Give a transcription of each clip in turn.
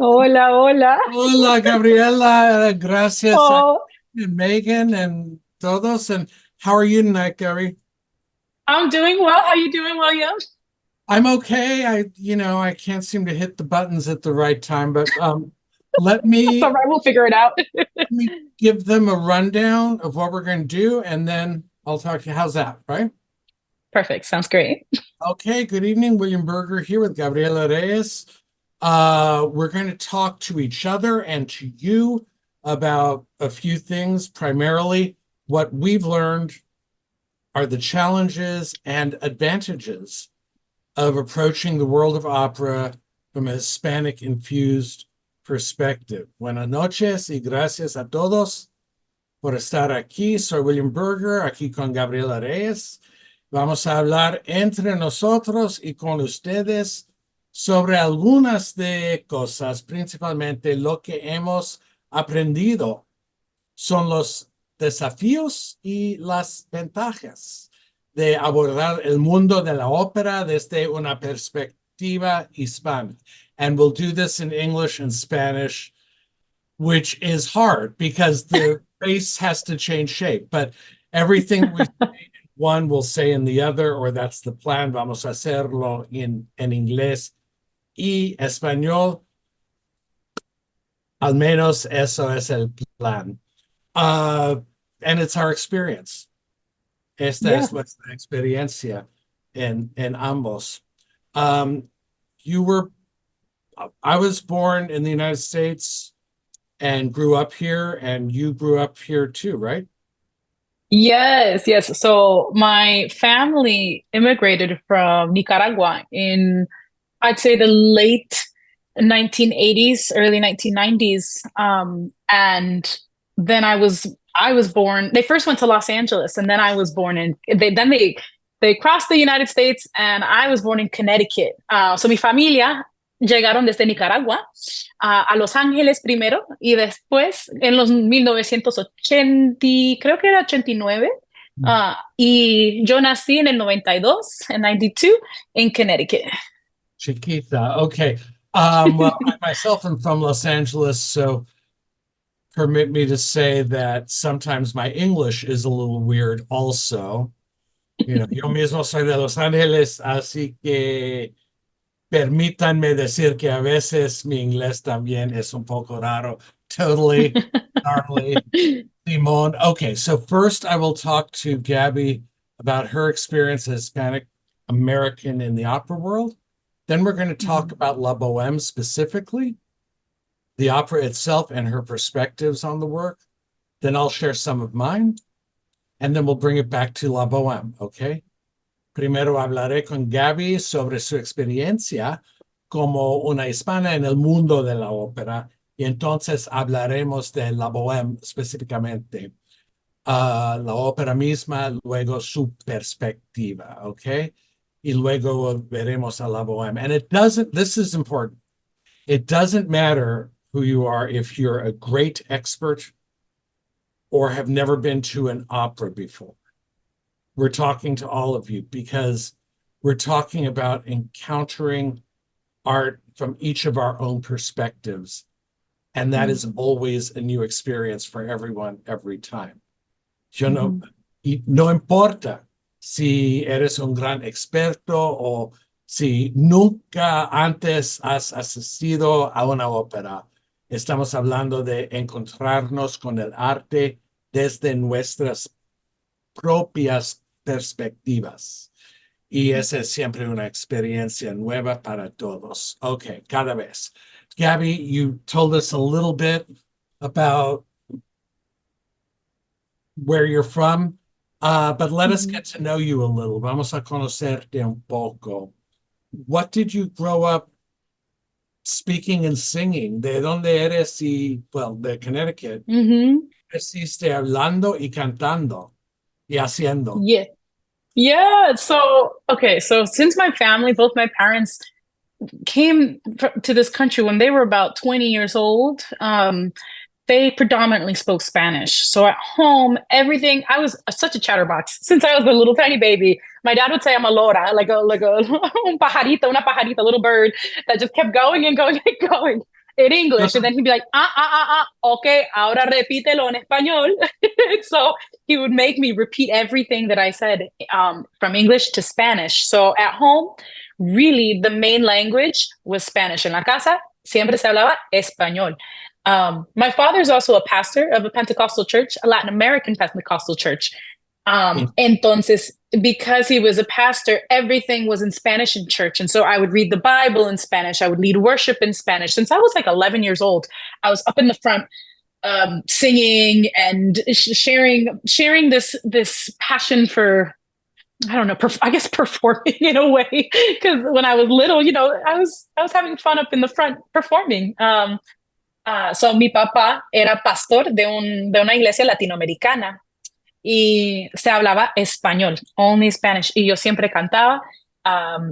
Hola, hola. Hola, Gabriela. Gracias, Oh, and Megan, and todos. And how are you tonight, Gary? I'm doing well. How you doing, William? I'm okay. I can't seem to hit the buttons at the right time, but let It's all me right. We'll figure it out. let me give them a rundown of what we're going to do, and then I'll talk to you. How's that, right? Perfect. Sounds great. Okay. Good evening, William Berger here with Gabriella Reyes. We're going to talk to each other and to you about a few things, primarily what we've learned are the challenges and advantages of approaching the world of opera from a Hispanic infused perspective. Buenas noches y gracias a todos por estar aquí. Soy William Berger, aquí con Gabriela Reyes. Vamos a hablar entre nosotros y con ustedes sobre algunas de cosas, principalmente lo que hemos aprendido son los desafíos y las ventajas de abordar el mundo de la ópera desde una perspectiva hispana. And we'll do this in English and Spanish, which is hard because the face has to change shape. But everything we say in one will say in the other, or that's the plan. Vamos a hacerlo en inglés y español. Al menos eso es el plan. Uh, and it's our experience. Esta Yeah. es nuestra experiencia en ambos. Um, you were, I was born in the United States and grew up here, and you grew up here too, right? Yes, yes. So my family immigrated from Nicaragua in, I'd say, the late 1980s, early 1990s. And then I was born. They first went to Los Angeles, and then I was born in. They crossed the United States, and I was born in Connecticut. So mi familia llegaron desde Nicaragua a Los Ángeles primero y después en los 1980, creo que era 89. Y yo nací en el 92, en 92, en Connecticut. Chiquita. Okay. Well, I myself am from Los Angeles, so permit me to say that sometimes my English is a little weird also. Yo mismo soy de Los Ángeles, así que permítanme decir que a veces mi inglés también es un poco raro. Totally, gnarly. Simone. Okay, so first I will talk to Gabby about her experience as Hispanic American in the opera world. Then we're going to talk about La Boheme specifically, the opera itself and her perspectives on the work. Then I'll share some of mine, and then we'll bring it back to La Boheme, okay? Primero hablaré con Gaby sobre su experiencia como una hispana en el mundo de la ópera y entonces hablaremos de la Bohème específicamente, la ópera misma, luego su perspectiva, ¿ok? Y luego veremos a la Bohème. And this is important, it doesn't matter who you are, if you're a great expert or have never been to an opera before. We're talking to all of you because we're talking about encountering art from each of our own perspectives. And that is always a new experience for everyone every time. Yo no, no importa si eres un gran experto o si nunca antes has asistido a una ópera. Estamos hablando de encontrarnos con el arte desde nuestras propias perspectivas. Y esa es siempre una experiencia nueva para todos. Okay, cada vez. Gabby, you told us a little bit about where you're from, but let us get to know you a little. Vamos a conocerte un poco. What did you grow up speaking and singing? ¿De dónde eres? Y, well, de Connecticut. Mm-hmm. Creciste hablando y cantando y haciendo. Yeah. Yeah. So, okay. So, since my family, both my parents came to this country when they were about 20 years old, they predominantly spoke Spanish. So at home, everything, I was such a chatterbox since I was a little tiny baby. My dad would say I'm a lora, like a un pajarito, una pajarita, little bird that just kept going and going and going. in English. And then he'd be like, okay, ahora repítelo en español. So he would make me repeat everything that I said from English to Spanish. So at home, really the main language was Spanish. En la casa, siempre se hablaba español. My father is also a pastor of a Pentecostal church, a Latin American Pentecostal church. Entonces, because he was a pastor, everything was in Spanish in church. And so I would read the Bible in Spanish. I would lead worship in Spanish. Since I was like 11 years old, I was up in the front singing and sharing this passion for, I don't know, I guess performing in a way. Because when I was little, you know, I was having fun up in the front performing. So mi papá era pastor de una iglesia latinoamericana y se hablaba español, only Spanish. Y yo siempre cantaba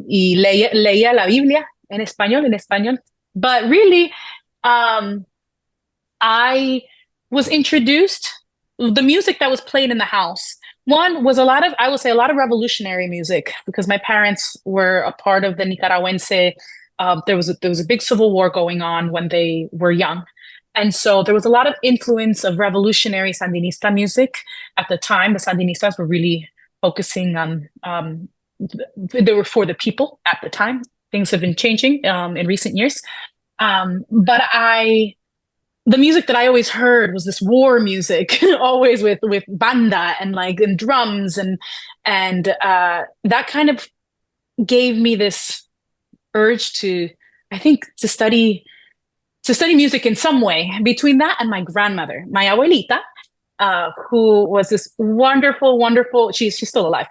y leía la Biblia en español. But really, I was introduced, the music that was played in the house. One was I would say a lot of revolutionary music, because my parents were a part of the Nicaraguense. There was a big civil war going on when they were young. And so there was a lot of influence of revolutionary Sandinista music. At the time, the Sandinistas were really focusing on, they were for the people at the time. Things have been changing in recent years. But the music that I always heard was this war music, always with banda and drums. And that kind of gave me this urge to study music in some way. Between that and my grandmother, my abuelita, who was this wonderful, she's still alive.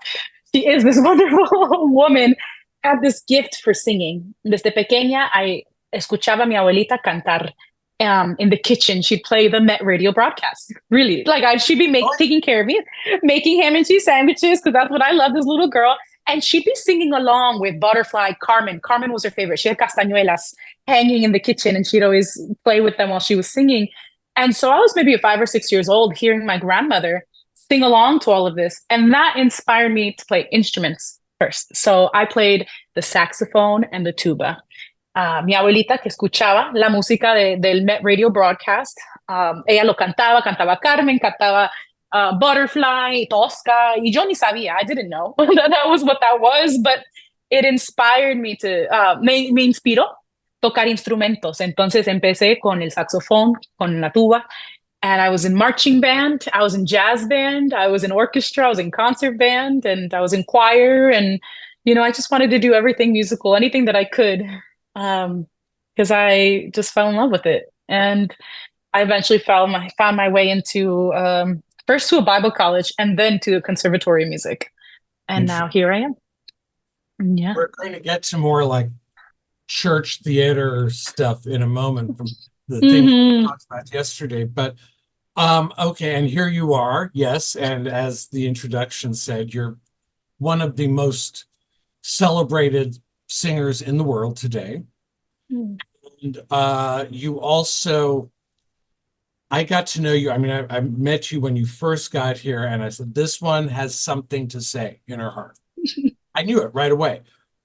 She is this wonderful woman, had this gift for singing. Desde pequeña, I escuchaba a mi abuelita cantar in the kitchen. She'd play the Met radio broadcast. Really, she'd be taking care of me, making ham and cheese sandwiches, because that's what I loved as a little girl. And she'd be singing along with Butterfly, Carmen. Carmen was her favorite. She had castañuelas hanging in the kitchen, and she'd always play with them while she was singing. And so I was maybe 5 or 6 years old, hearing my grandmother sing along to all of this. And that inspired me to play instruments first. So I played the saxophone and the tuba. Mi abuelita, que escuchaba la música del Met radio broadcast, ella lo cantaba Carmen, cantaba Butterfly, Tosca, y yo ni sabía. I didn't know that was what that was, but it inspired me to, me inspiró tocar instrumentos. Entonces empecé con el saxofón, con la tuba, and I was in marching band, I was in jazz band, I was in orchestra, I was in concert band, and I was in choir. And, you know, I just wanted to do everything musical, anything that I could, because I just fell in love with it. And I eventually found my way into, first to a Bible college and then to a conservatory of music. And now here I am. Yeah. We're going to get to more like church theater stuff in a moment from the thing we talked about yesterday. But okay, and here you are, yes, and as the introduction said, you're one of the most celebrated singers in the world today. And you also, I got to know you. I mean, I met you when you first got here, and I said, this one has something to say in her heart. I knew it right away.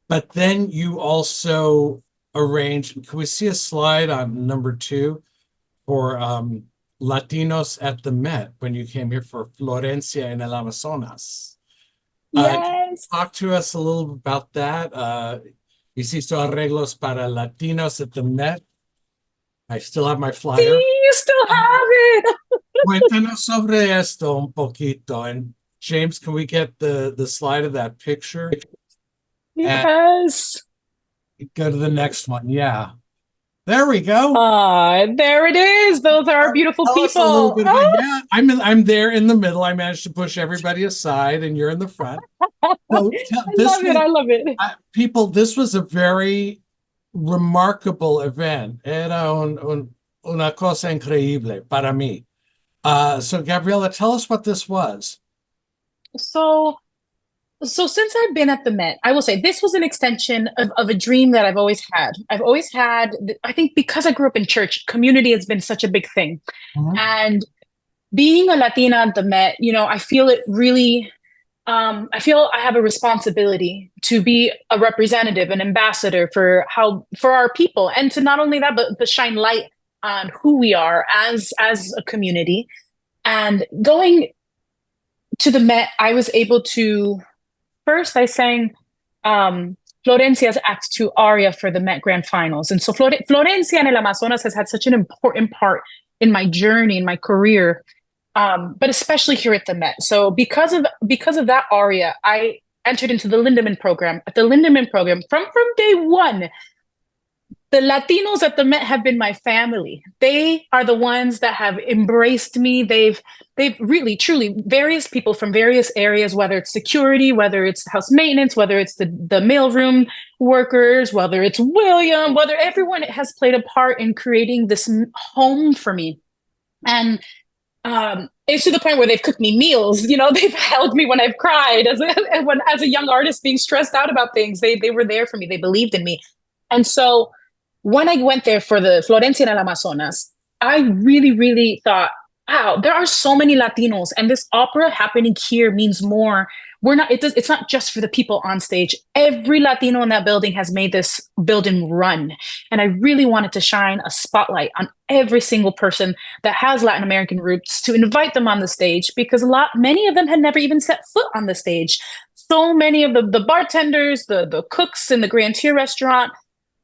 But then you also arranged, can we see a slide on number 2 for Latinos at the Met when you came here for Florencia en el Amazonas? Yes. Talk to us a little about that. Hiciste arreglos para Latinos at the Met. I still have my flyer. Sí, you still have it. Cuéntanos sobre esto un poquito. And James, can we get the slide of that picture? Yes. And go to the next one. Yeah. There we go. There it is. Those are our beautiful people. Yeah, I'm there in the middle. I managed to push everybody aside, and you're in the front. So, I love it. People, this was a very remarkable event. Era una cosa increíble para mí. So, Gabriella, tell us what this was. So since I've been at the Met, I will say this was an extension of a dream that I've always had. I think because I grew up in church, community has been such a big thing. And being a Latina at the Met, you know, I feel it really I feel I have a responsibility to be a representative, an ambassador for our people, and to not only that, but to shine light on who we are as a community. And going to the Met, I was able to first I sang Florencia's Act Two aria for the Met Grand Finals, and so Florencia en el Amazonas has had such an important part in my journey, in my career, but especially here at the Met. So because of that aria, I entered into the Lindemann program. At the Lindemann program, from day one, the Latinos at the Met have been my family. They are the ones that have embraced me. They've really, truly, various people from various areas, whether it's security, whether it's house maintenance, whether it's the mailroom workers, whether it's William, whether everyone has played a part in creating this home for me. And it's to the point where they've cooked me meals. They've held me when I've cried as a young artist being stressed out about things. They were there for me. They believed in me. And so when I went there for the Florencia en el Amazonas, I really, really thought, wow, there are so many Latinos, and this opera happening here means more. It's not just for the people on stage. Every Latino in that building has made this building run. And I really wanted to shine a spotlight on every single person that has Latin American roots, to invite them on the stage, because many of them had never even set foot on the stage. So many of the bartenders, the cooks in the Grand Tier restaurant,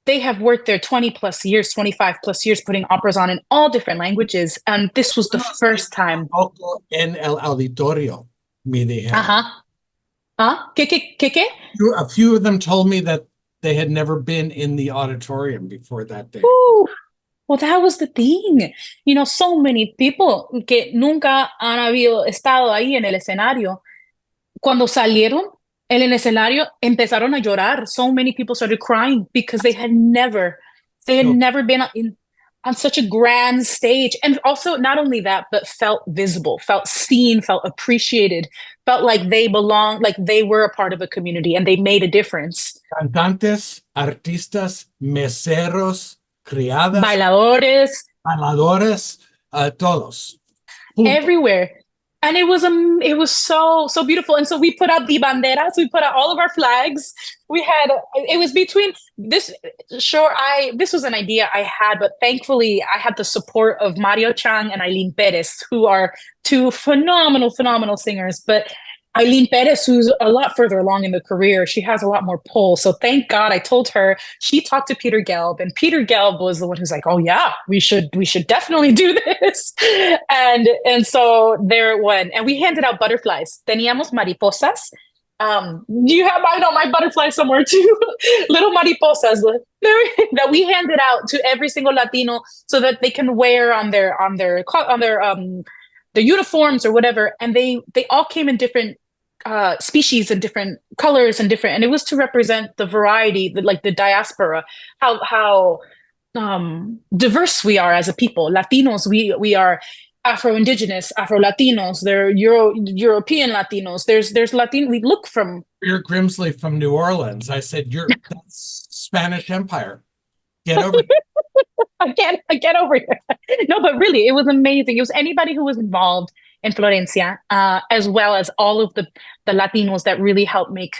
they have worked there 20 plus years, 25 plus years, putting operas on in all different languages. And this was the first time. En el auditorio, me dijeron. Uh-huh. ¿Qué? A few of them told me that they had never been in the auditorium before that day. Ooh. Well, that was the thing. So many people que nunca han habido estado ahí en el escenario, cuando salieron en el escenario, empezaron a llorar. So many people started crying because they had never been on such a grand stage. And also, not only that, but felt visible, felt seen, felt appreciated, felt like they belonged, like they were a part of a community and they made a difference. Cantantes, artistas, meseros, criadas, bailadores, todos. Everywhere. And it was so beautiful. And so we put out the banderas, we put out all of our flags. It was between this, this was an idea I had, but thankfully I had the support of Mario Chang and Eileen Perez, who are two phenomenal singers. But Eileen Perez, who's a lot further along in the career, she has a lot more pull. So thank God I told her. She talked to Peter Gelb, and Peter Gelb was the one who's like, "Oh yeah, we should definitely do this." And so there it went. And we handed out butterflies. Teníamos mariposas. I know my butterfly somewhere too. Little mariposas that we handed out to every single Latino so that they can wear on their uniforms or whatever. And they all came in different species and different colors and it was to represent the variety, the diaspora, how diverse we are as a people. Latinos, we are Afro-Indigenous, Afro-Latinos, they're European Latinos. There's Latino. We look from. You're Grimsley from New Orleans. I said, that's Spanish Empire. Get over here. I get over here. No, but really, it was amazing. It was anybody who was involved in Florencia, as well as all of the Latinos that really helped make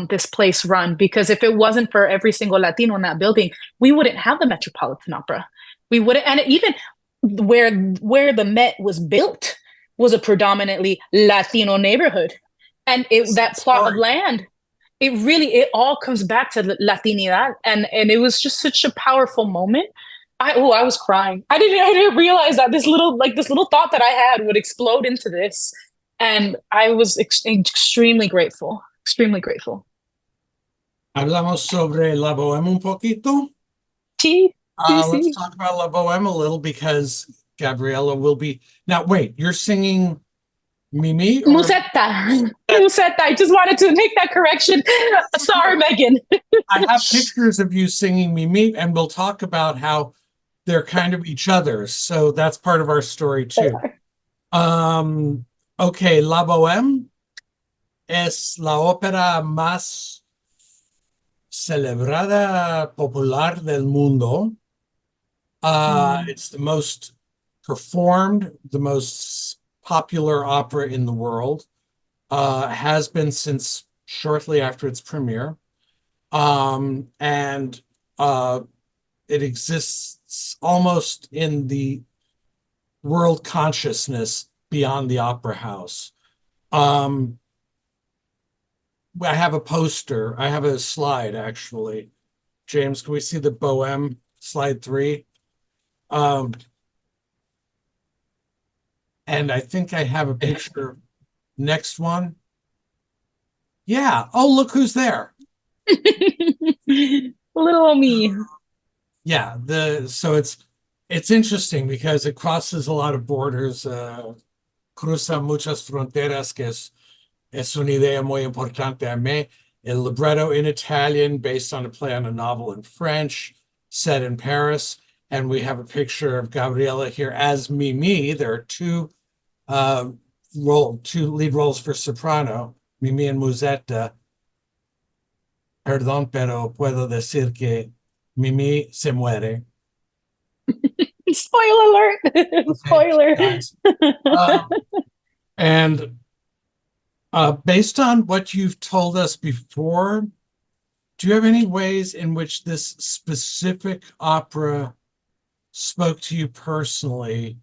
this place run. Because if it wasn't for every single Latino in that building, we wouldn't have the Metropolitan Opera. We wouldn't, and even where the Met was built was a predominantly Latino neighborhood, and that plot of land. It all comes back to Latinidad, and it was just such a powerful moment. I was crying. I didn't realize that this little thought that I had would explode into this, and I was extremely grateful. Extremely grateful. Hablamos sobre la Bohème un poquito. Sí. Let's talk about La Bohème a little, because Gabriella will be now. Wait, you're singing Mimi? Musetta. Musetta. I just wanted to make that correction. Sorry, Megan. I have pictures of you singing Mimi, and we'll talk about how they're kind of each other. So that's part of our story too. Okay, La Bohème es la ópera más celebrada popular del mundo. It's the most performed, the most popular opera in the world. has been since shortly after its premiere. And it exists almost in the world consciousness beyond the opera house. Um, I have a poster. I have a slide, actually. James, can we see the Bohème slide 3? Um, and I think I have a picture. Next one. Yeah. Oh, look who's there. Little old me. Yeah. So it's interesting because it crosses a lot of borders, cruza muchas fronteras, que es una idea muy importante a mí. El libretto in Italian, based on a play on a novel in French, set in Paris. And we have a picture of Gabriella here as Mimi. There are two lead roles for soprano, Mimi and Musetta. Perdón, pero puedo decir que Mimi se muere. Spoiler alert. Spoiler. Guys. And based on what you've told us before, do you have any ways in which this specific opera spoke to you personally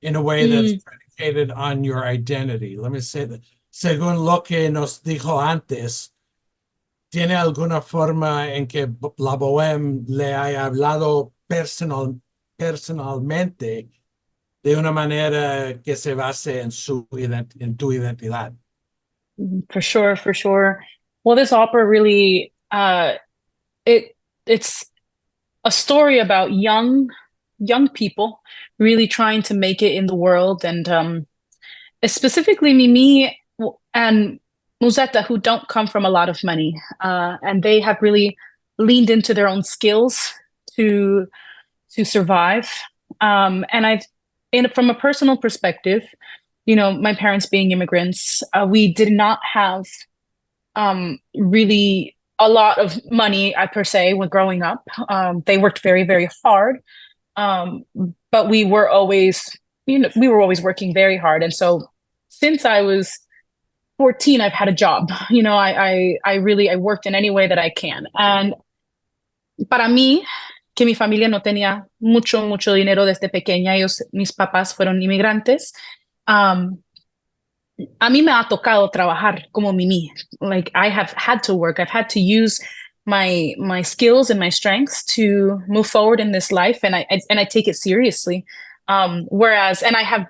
in a way that's predicated on your identity? Let me say that. Según lo que nos dijo antes, ¿tiene alguna forma en que la Bohème le haya hablado personalmente de una manera que se base en en tu identidad? For sure, for sure. Well, this opera really it's a story about young people really trying to make it in the world, and specifically Mimi and Musetta, who don't come from a lot of money, and they have really leaned into their own skills to survive. And from a personal perspective, my parents being immigrants, we did not have really a lot of money, per se, when growing up. They worked very, very hard, but we were always, we were always working very hard. And so, since I was 14, I've had a job. I worked in any way that I can. And para mí, que mi familia no tenía mucho dinero desde pequeña, mis papás fueron inmigrantes. A mí me ha tocado trabajar como Mimi. Like, I have had to work. I've had to use my skills and my strengths to move forward in this life, and I take it seriously. Whereas, and I have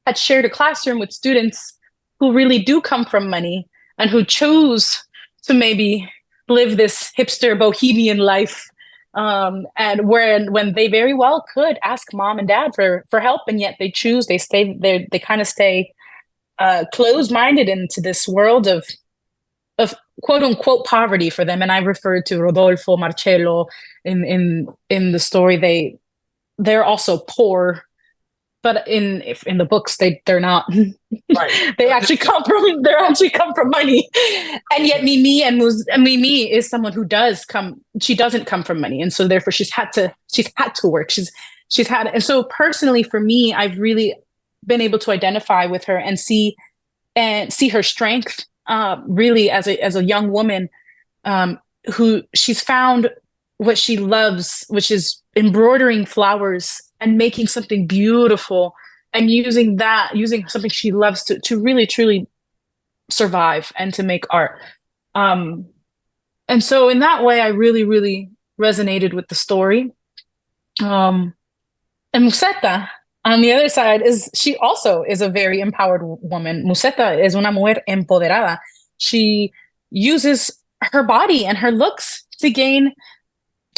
had shared a classroom with students who really do come from money and who chose to maybe live this hipster bohemian life, and when they very well could ask mom and dad for help, and yet they kind of stay closed-minded into this world of quote unquote poverty for them. And I referred to Rodolfo, Marcello in the story. They're also poor, but in the books they're not. Right. They actually come from money. And yet Mimi is someone who does come. She doesn't come from money, and so therefore she's had to work. She's had, and so personally for me, I've really been able to identify with her and see her strength, really as a young woman, who she's found what she loves, which is embroidering flowers and making something beautiful, and using something she loves to really truly survive and to make art. And so in that way, I really, really resonated with the story. And Musetta, on the other side, she also is a very empowered woman. Musetta es una mujer empoderada. She uses her body and her looks to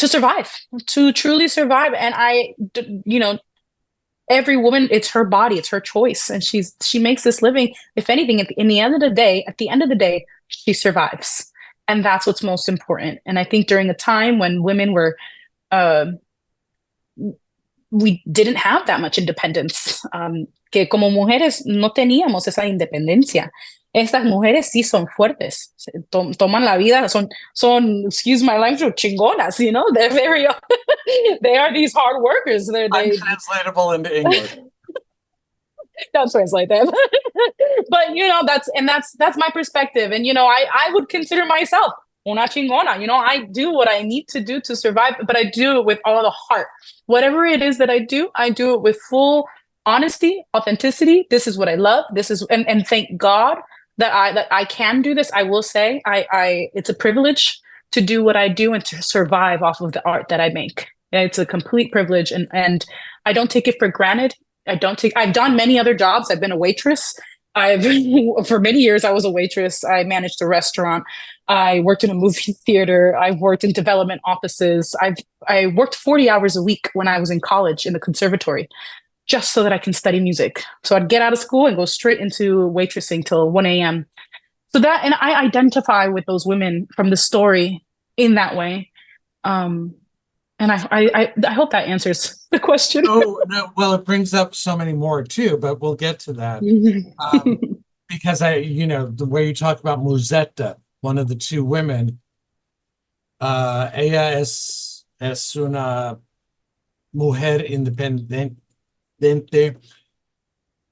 survive, to truly survive. And every woman, it's her body, it's her choice, and she makes this living. If anything, at the end of the day, she survives, and that's what's most important. And I think during a time when women were we didn't have that much independence. Que como mujeres no teníamos esa independencia. Estas mujeres sí son fuertes, toman la vida, son, excuse my language, chingonas, they're very, they are these hard workers. They're untranslatable into English. Don't translate that. But that's my perspective. And I would consider myself una chingona. I do what I need to do to survive, but I do it with all the heart. Whatever it is that I do it with full honesty, authenticity. This is what I love. This is and thank God that I can do this. I will say I it's a privilege to do what I do and to survive off of the art that I make. It's a complete privilege, and I don't take it for granted. I've done many other jobs. I've been a waitress. I've for many years I was a waitress. I managed a restaurant. I worked in a movie theater. I've worked in development offices. I worked 40 hours a week when I was in college in the conservatory, just so that I can study music. So I'd get out of school and go straight into waitressing till 1 a.m. And I identify with those women from the story in that way. And I hope that answers the question. Oh, no, well, it brings up so many more too, but we'll get to that. Because the way you talk about Musetta, one of the two women, ella es una mujer independiente,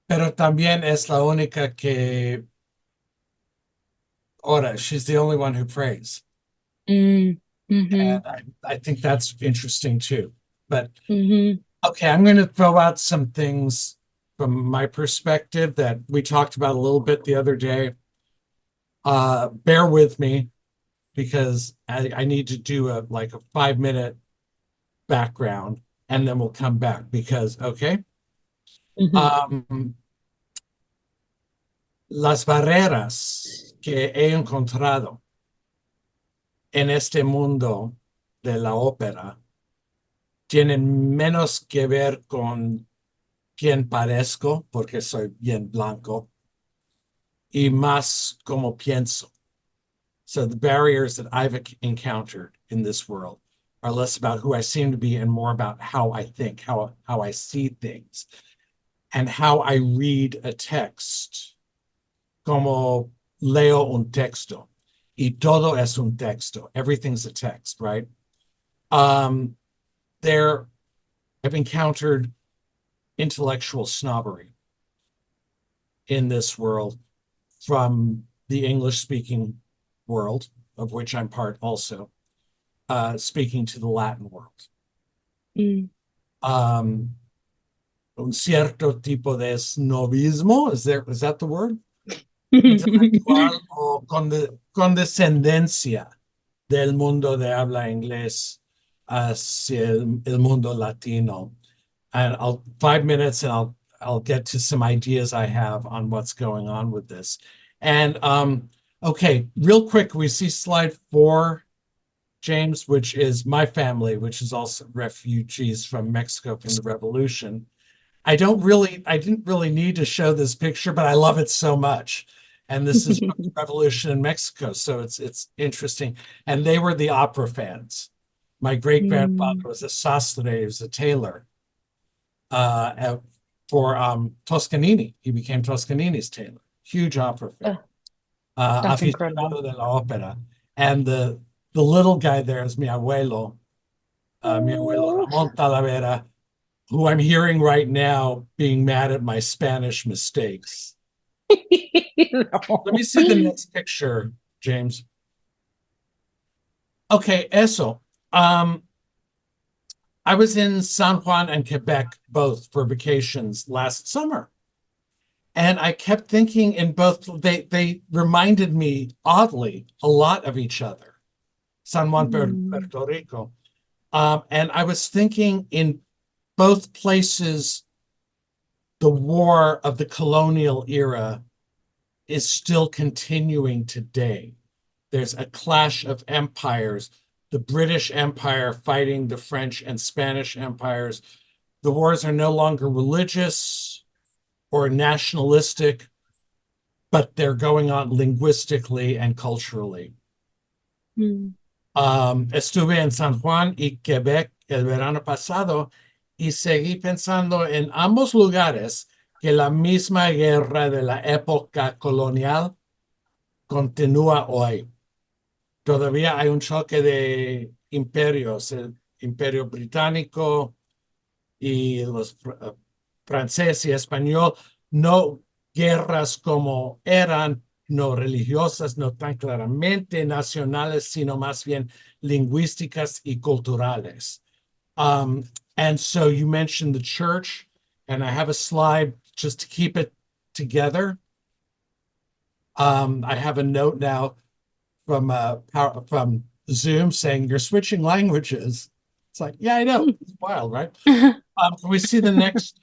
pero también es la única que ora. She's the only one who prays. Mm-hmm. And I think that's interesting too. But Mm-hmm. okay, I'm going to throw out some things from my perspective that we talked about a little bit the other day. Bear with me because I need to do a 5-minute background and then we'll come back because, okay. Mm-hmm. Las barreras que he encontrado en este mundo de la ópera tienen menos que ver con quién parezco, porque soy bien blanco, y más como pienso. So the barriers that I've encountered in this world are less about who I seem to be and more about how I think, how I see things, and how I read a text. Como leo un texto. Y todo es un texto. Everything's a text, right? I've encountered intellectual snobbery in this world from the English-speaking world, of which I'm part also, speaking to the Latin world. Mm. Un cierto tipo de snobismo, is that the word? Intelectual o condescendencia del mundo de habla inglés hacia el mundo latino. And 5 minutes and I'll get to some ideas I have on what's going on with this. And okay, real quick, we see slide 4, James, which is my family, which is also refugees from Mexico from the revolution. I didn't really need to show this picture, but I love it so much. And this is from the revolution in Mexico, so it's interesting. And they were the opera fans. My great-grandfather was a sastre, he was a tailor for Toscanini. He became Toscanini's tailor. Huge opera fan. That's Aficionado incredible. de la ópera. And the little guy there is mi abuelo Ramon Talavera, who I'm hearing right now being mad at my Spanish mistakes. No. Let me see the next picture, James. Okay, eso. I was in San Juan and Quebec both for vacations last summer. And I kept thinking in both, they reminded me oddly a lot of each other. San Juan, Puerto Rico. And I was thinking in both places, the war of the colonial era is still continuing today. There's a clash of empires, the British Empire fighting the French and Spanish empires. The wars are no longer religious or nationalistic, but they're going on linguistically and culturally. Estuve en San Juan y Quebec el verano pasado y seguí pensando en ambos lugares que la misma guerra de la época colonial continúa hoy. Todavía hay un choque de imperios, el imperio británico y los francés y español, no guerras como eran, no religiosas, no tan claramente nacionales, sino más bien lingüísticas y culturales. Um, and so you mentioned the church, and I have a slide just to keep it together. I have a note now from Zoom saying you're switching languages. It's like, yeah, I know. It's wild, right? Can we see the next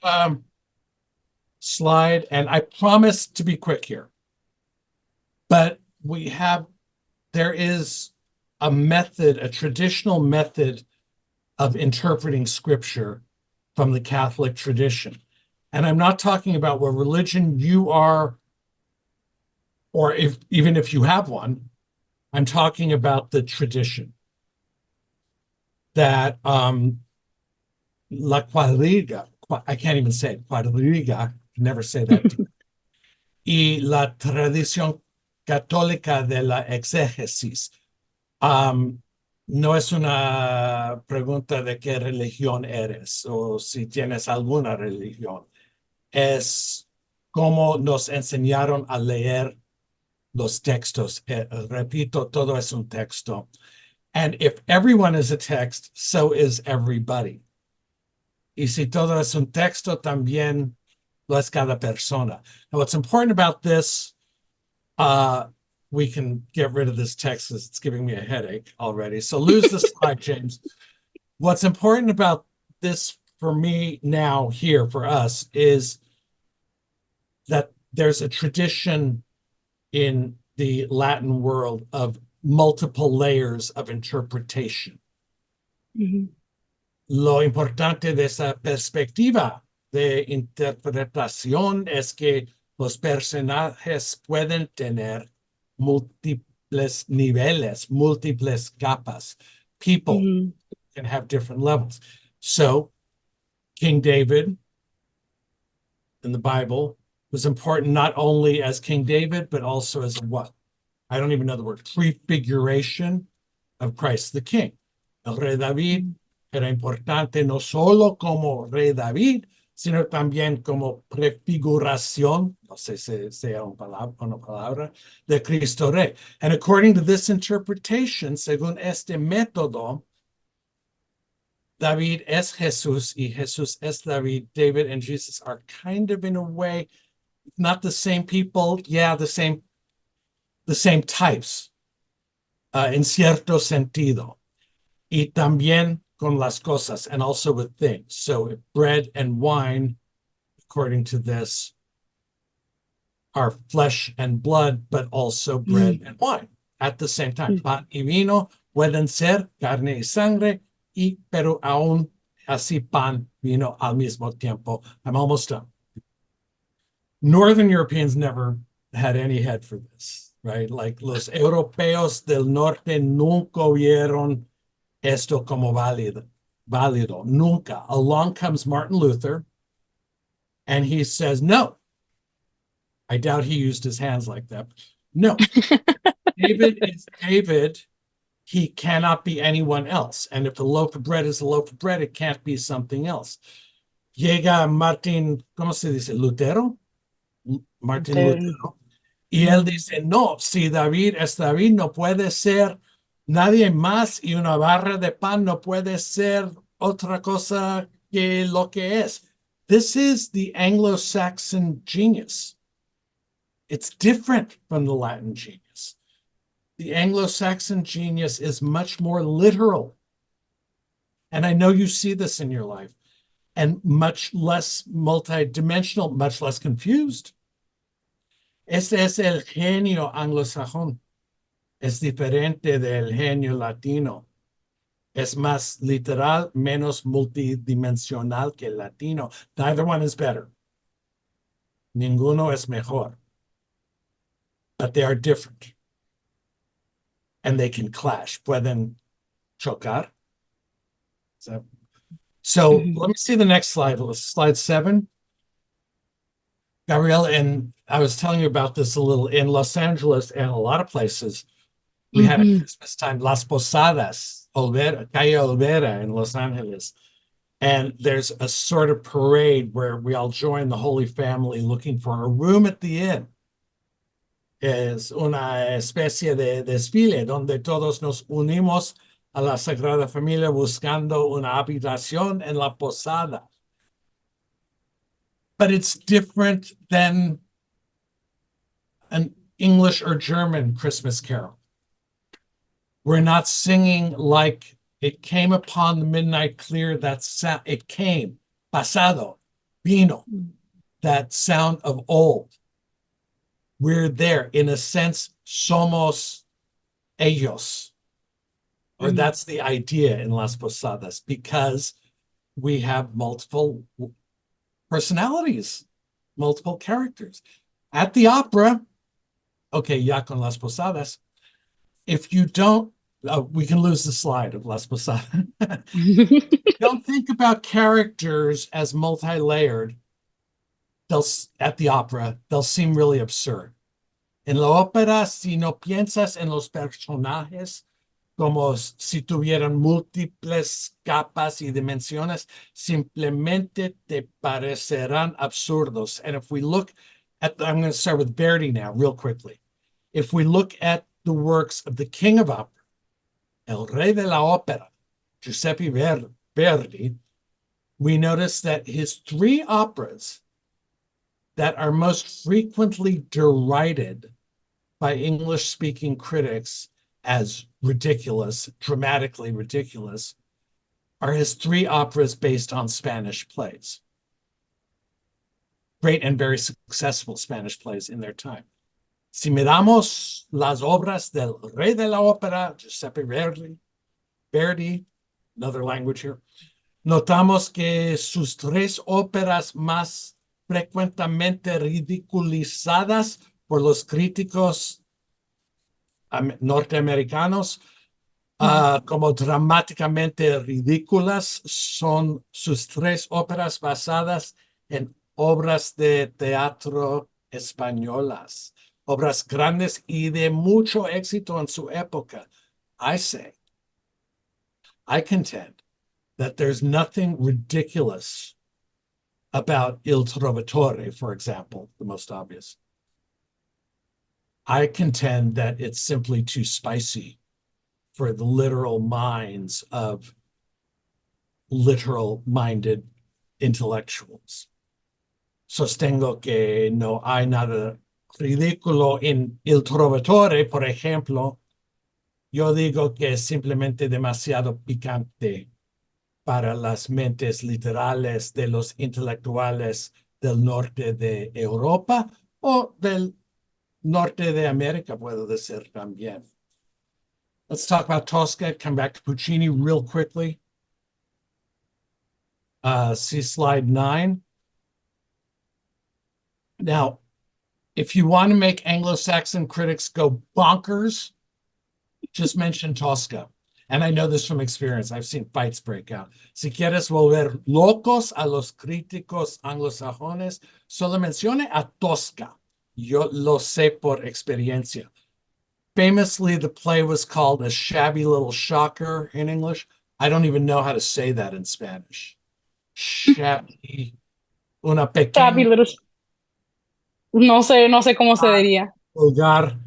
slide? And I promise to be quick here. But there is a method, a traditional method of interpreting scripture from the Catholic tradition. And I'm not talking about what religion you are, or even if you have one. I'm talking about the tradition that La Cuadriga, I can't even say it, Cuadriga, never say that. Y la tradición católica de la exégesis. No es una pregunta de qué religión eres o si tienes alguna religión. Es cómo nos enseñaron a leer los textos. Repito, todo es un texto. And if everyone is a text, so is everybody. Y si todo es un texto, también lo es cada persona. And what's important about this, we can get rid of this text because it's giving me a headache already. So lose the slide, James. What's important about this for me now here for us is that there's a tradition in the Latin world of multiple layers of interpretation. Mm-hmm. Lo importante de esa perspectiva de interpretación es que los personajes pueden tener múltiples niveles, múltiples capas. People can have different levels. So King David in the Bible was important not only as King David, but also as a what? I don't even know the word, prefiguration of Christ the King. El rey David era importante no solo como rey David, sino también como prefiguración, no sé si sea una palabra, de Cristo Rey. And according to this interpretation, según este método, David es Jesús y Jesús es David. David and Jesus are kind of in a way, not the same people, yeah, the same types, en cierto sentido. Y también con las cosas, and also with things. So bread and wine, according to this, are flesh and blood, but also bread and wine at the same time. Pan y vino pueden ser carne y sangre, pero aún así pan, vino al mismo tiempo. I'm almost done. Northern Europeans never had any head for this, right? Like los europeos del norte nunca vieron esto como válido, nunca. Along comes Martin Luther, and he says, no. I doubt he used his hands like that. No. David is David. He cannot be anyone else. And if a loaf of bread is a loaf of bread, it can't be something else. Llega Martin, ¿cómo se dice? Lutero. Martin Lutero. Y él dice, no, si David es David, no puede ser nadie más, y una barra de pan no puede ser otra cosa que lo que es. This is the Anglo-Saxon genius. It's different from the Latin genius. The Anglo-Saxon genius is much more literal. And I know you see this in your life, and much less multidimensional, much less confused. Este es el genio anglosajón. Es diferente del genio latino. Es más literal, menos multidimensional que el latino. Neither one is better. Ninguno es mejor. But they are different. And they can clash. Pueden chocar. So let me see the next slide. Slide 7. Gabriella, and I was telling you about this a little in Los Angeles and a lot of places. We had at Christmas time, Las Posadas, Calle Olvera in Los Angeles. And there's a sort of parade where we all join the Holy Family looking for a room at the inn. Es una especie de desfile donde todos nos unimos a la Sagrada Familia buscando una habitación en la posada. But it's different than an English or German Christmas carol. We're not singing like it came upon the midnight clear, it came, pasado, vino, that sound of old. We're there. In a sense, somos ellos. Or that's the idea in Las Posadas, because we have multiple personalities, multiple characters. At the opera, okay, ya con Las Posadas, if you don't, we can lose the slide of Las Posadas. Don't think about characters as multi-layered. At the opera, they'll seem really absurd. En la ópera, si no piensas en los personajes como si tuvieran múltiples capas y dimensiones, simplemente te parecerán absurdos. And if we look at, I'm going to start with Verdi now, real quickly. If we look at the works of the king of opera, El Rey de la Ópera, Giuseppe Verdi, we notice that his three operas that are most frequently derided by English-speaking critics as ridiculous, dramatically ridiculous, are his three operas based on Spanish plays. Great and very successful Spanish plays in their time. Si miramos las obras del Rey de la Ópera, Giuseppe Verdi, another language here, notamos que sus tres óperas más frecuentemente ridiculizadas por los críticos norteamericanos como dramáticamente ridículas son sus tres óperas basadas en obras de teatro españolas, obras grandes y de mucho éxito en su época. I contend that there's nothing ridiculous about Il Trovatore, for example, the most obvious. I contend that it's simply too spicy for the literal minds of literal-minded intellectuals. Sostengo que no hay nada ridículo en Il Trovatore, por ejemplo. Yo digo que es simplemente demasiado picante para las mentes literales de los intelectuales del norte de Europa o del norte de América, puedo decir también. Let's talk about Tosca, come back to Puccini real quickly. See slide 9. Now, if you want to make Anglo-Saxon critics go bonkers, just mention Tosca. And I know this from experience. I've seen fights break out. Si quieres volver locos a los críticos anglosajones, solo mencione a Tosca. Yo lo sé por experiencia. Famously, the play was called A Shabby Little Shocker in English. I don't even know how to say that in Spanish. Shabby, una Shabby pequeña, little. No sé cómo se diría. vulgar.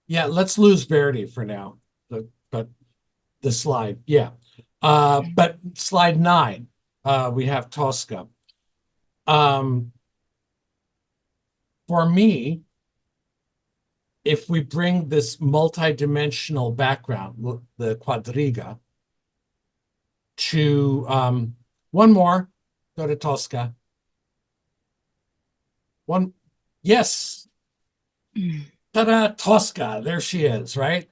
Yeah, let's lose Verdi for now. But the slide, yeah. But slide 9, we have Tosca. For me, if we bring this multi-dimensional background, the quadriga, to one more, go to Tosca. One, yes. Ta-da, Tosca, there she is, right?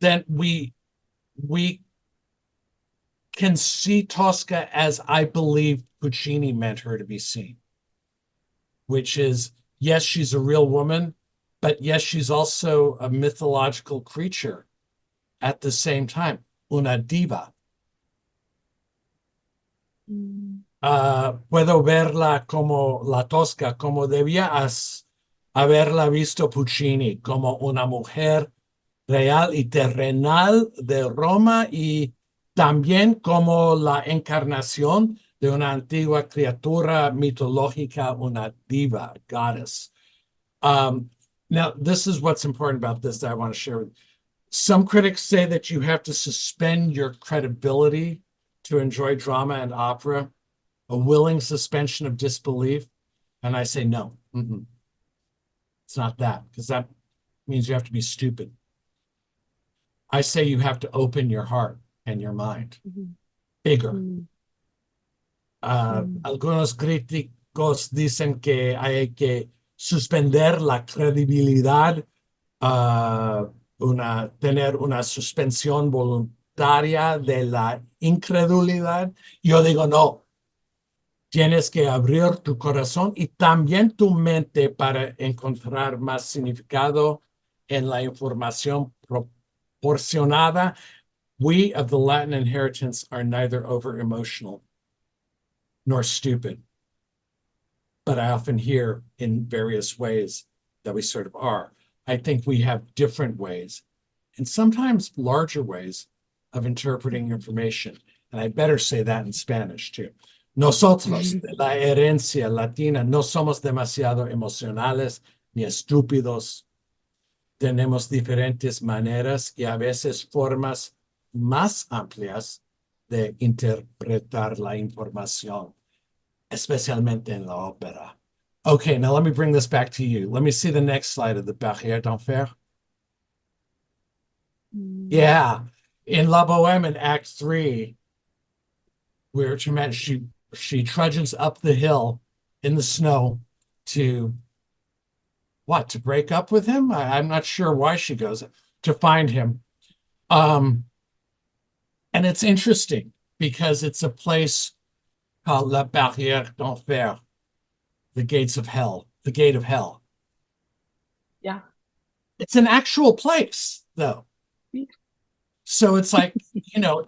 Then we can see Tosca as I believe Puccini meant her to be seen, which is, yes, she's a real woman, but yes, she's also a mythological creature at the same time, una diva. Puedo verla como la Tosca, como debías haberla visto Puccini, como una mujer real y terrenal de Roma y también como la encarnación de una antigua criatura mitológica, una diva, goddess. Now, this is what's important about this that I want to share with you. Some critics say that you have to suspend your credibility to enjoy drama and opera, a willing suspension of disbelief. And I say, no, it's not that, because that means you have to be stupid. I say you have to open your heart and your mind bigger. Algunos críticos dicen que hay que suspender la credibilidad, tener una suspensión voluntaria de la incredulidad. Yo digo, no, tienes que abrir tu corazón y también tu mente para encontrar más significado en la información proporcionada. We of the Latin inheritance are neither over-emotional nor stupid, but I often hear in various ways that we sort of are. I think we have different ways, and sometimes larger ways, of interpreting information. And I better say that in Spanish too. Nosotros, de la herencia latina, no somos demasiado emocionales ni estúpidos. Tenemos diferentes maneras y a veces formas más amplias de interpretar la información, especialmente en la ópera. Okay, now let me bring this back to you. Let me see the next slide of the Berger d'Enfer. Yeah, in La Boheme in Act 3, where she trudges up the hill in the snow to what? To break up with him? I'm not sure why she goes to find him. And it's interesting because it's a place called La Barrière d'Enfer, the gates of hell, the gate of hell. Yeah. It's an actual place, though. So it's like,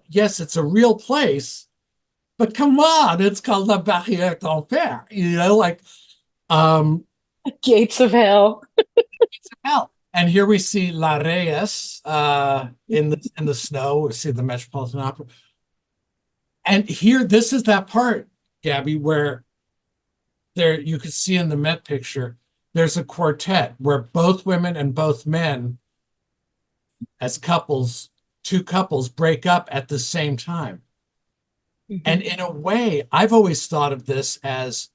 yes, it's a real place, but come on, it's called La Barrière d'Enfer, Gates of hell. Gates of hell. And here we see La Reyes in the snow. We see the Metropolitan Opera. And here, this is that part, Gabby, where there you can see in the Met picture, there's a quartet where both women and both men, as couples, two couples, break up at the same time. And in a way, I've always thought of this as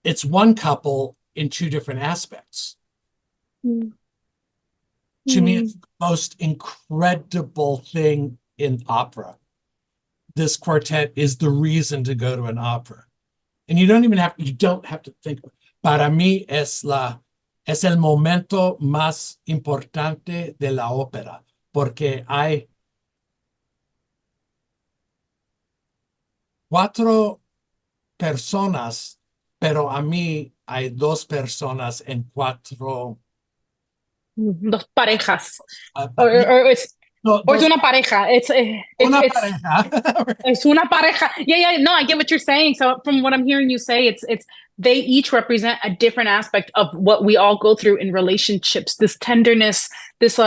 it's one couple in two different aspects. To me, it's the most incredible thing in opera. This quartet is the reason to go to an opera. And you don't have to think. Para mí es el momento más importante de la ópera, porque hay cuatro personas, pero a mí hay dos personas en cuatro. Dos parejas. Es una pareja. Una pareja. Es una pareja. Yeah. No, I get what you're saying. So from what I'm hearing you say, it's they each represent a different aspect of what we all go through in relationships. This tenderness, this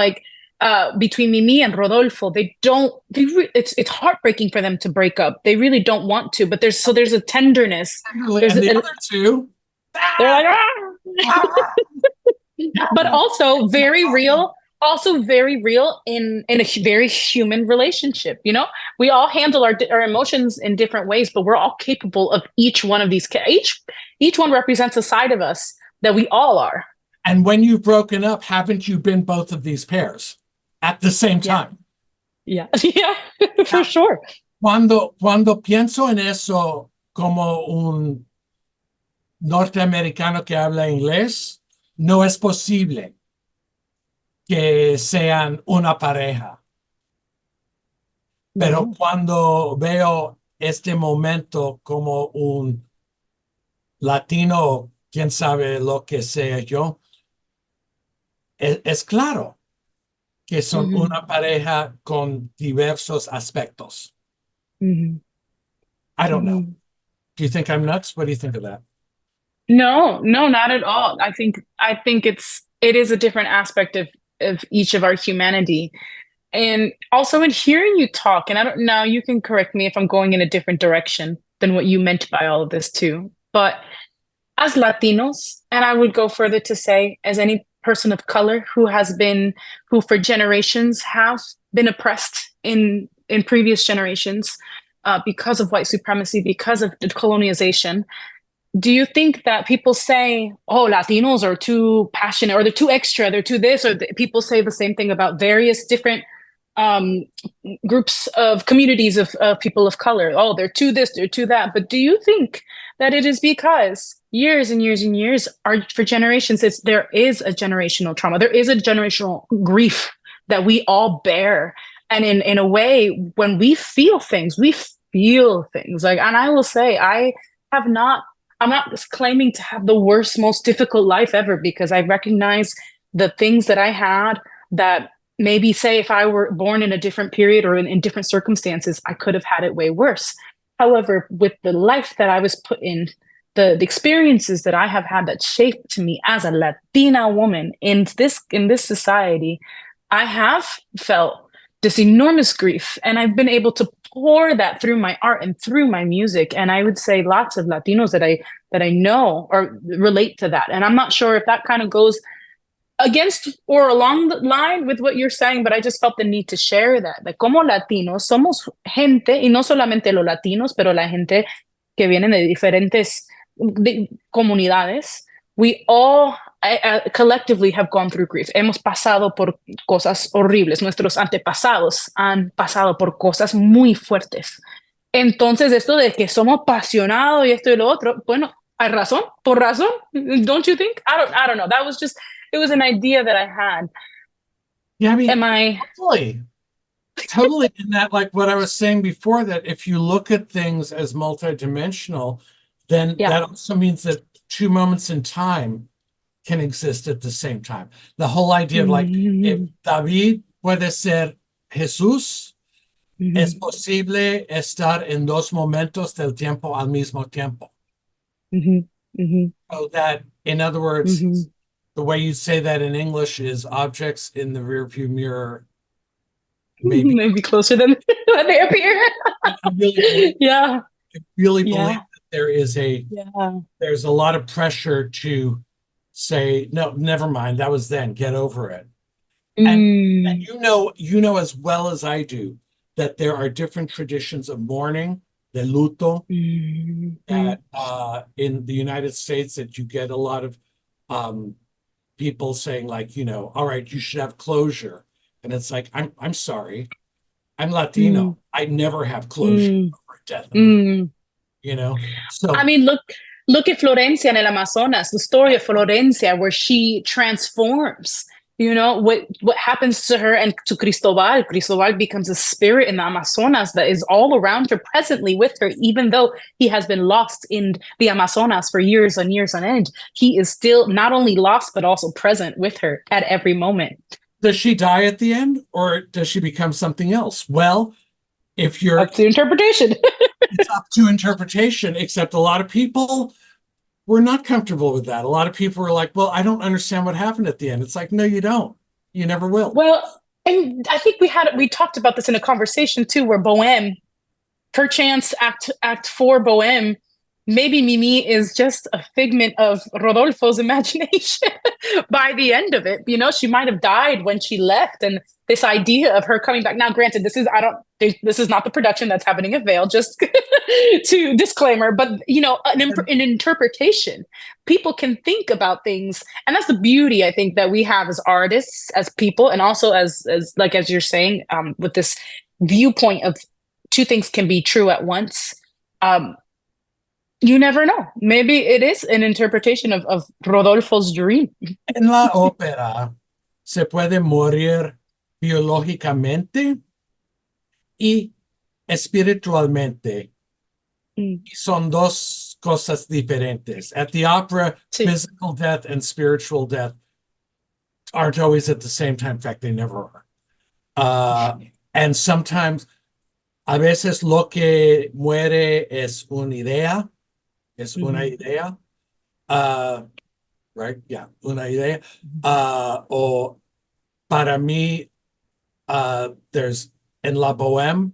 between Mimi and Rodolfo, it's heartbreaking for them to break up. They really don't want to, but there's a tenderness. There's and the other two, they're like, ah! But also very real in a very human relationship. We all handle our emotions in different ways, but we're all capable of each one of these. Each one represents a side of us that we all are. And when you've broken up, haven't you been both of these pairs at the same time? Yeah, for sure. Cuando pienso en eso como un norteamericano que habla inglés, no es posible que sean una pareja. Pero cuando veo este momento como un latino, quién sabe lo que sea yo, es claro que son una pareja con diversos aspectos. I don't know. Do you think I'm nuts? What do you think of that? No, not at all. I think it is a different aspect of each of our humanity. And also in hearing you talk, and I don't know, you can correct me if I'm going in a different direction than what you meant by all of this too. But as Latinos, and I would go further to say, as any person of color who for generations have been oppressed in previous generations because of white supremacy, because of colonialization, do you think that people say, oh, Latinos are too passionate, or they're too extra, they're too this, or people say the same thing about various different um, groups of communities of people of color? Oh, they're too this, they're too that. But do you think that it is because years and years and years are for generations, there is a generational trauma, there is a generational grief that we all bear? And in a way, when we feel things, like, and I will say, I'm not claiming to have the worst, most difficult life ever, because I recognize the things that I had that maybe, say, if I were born in a different period or in different circumstances, I could have had it way worse. However, with the life that I was put in, the experiences that I have had that shaped me as a Latina woman in this society, I have felt this enormous grief, and I've been able to pour that through my art and through my music. And I would say lots of Latinos that I know or relate to that. And I'm not sure if that kind of goes against or along the line with what you're saying, but I just felt the need to share that como Latinos somos gente, y no solamente los latinos, pero la gente que vienen de diferentes comunidades. We all collectively have gone through grief. Hemos pasado por cosas horribles. Nuestros antepasados han pasado por cosas muy fuertes. Entonces, esto de que somos apasionados y esto y lo otro, bueno, hay razón, por razón. Don't you think? I don't know. That was just, it was an idea that I had. Yeah, I mean, am I totally in that, like what I was saying before, that if you look at things as multidimensional, then that also means that two moments in time can exist at the same time. The whole idea of, like, if David puede ser Jesús, es posible estar en dos momentos del tiempo al mismo tiempo. So that, in other words, the way you say that in English is objects in the rearview mirror maybe closer than they appear. I really believe that there is there's a lot of pressure to say, no, never mind, that was then, get over it. And you know as well as I do that there are different traditions of mourning, de luto, that in the United States, that you get a lot of people saying, like, you know, all right, you should have closure. And it's like, I'm sorry, I'm Latino. I never have closure over death. You know, so I mean, look at Florencia in El Amazonas, the story of Florencia, where she transforms. You know what happens to her and to Cristobal. Cristobal becomes a spirit in the Amazonas that is all around her, presently with her, even though he has been lost in the Amazonas for years and years on end. He is still not only lost but also present with her at every moment. Does she die at the end, or does she become something else? Well, if you're up to interpretation. It's up to interpretation, except a lot of people were not comfortable with that. A lot of people were like, well, I don't understand what happened at the end. It's like, no, you don't. You never will. Well, and I think we talked about this in a conversation too, where Bohème, perchance act 4 Bohème, maybe Mimi is just a figment of Rodolfo's imagination by the end of it. You know, she might have died when she left, and this idea of her coming back. Now, granted, this is not the production that's happening at Vail, just to disclaimer, but, you know, an interpretation. People can think about things, and that's the beauty, I think, that we have as artists, as people, and also as like, as you're saying, with this viewpoint of two things can be true at once. You never know. Maybe it is an interpretation of Rodolfo's dream. En la ópera se puede morir biológicamente y espiritualmente. Son dos cosas diferentes. At the opera, physical death and spiritual death aren't always at the same time. In fact, they never are. And sometimes, a veces lo que muere es una idea. Es una idea. right? Yeah, una idea. O para mí, there's en la Bohème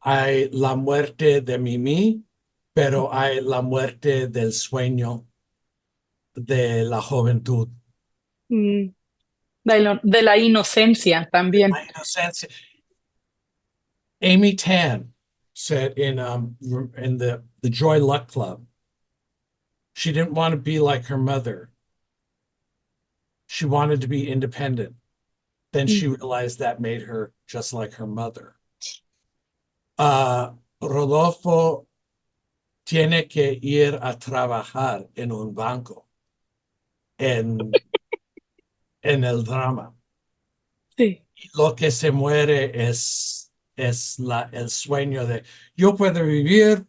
hay la muerte de Mimi, pero hay la muerte del sueño de la juventud. Mm, de la inocencia también. La inocencia. Amy Tan said in the Joy Luck Club, she didn't want to be like her mother. She wanted to be independent. Then she realized that made her just like her mother. Rodolfo tiene que ir a trabajar en un banco en el drama. Sí. Lo que se muere es el sueño de yo puedo vivir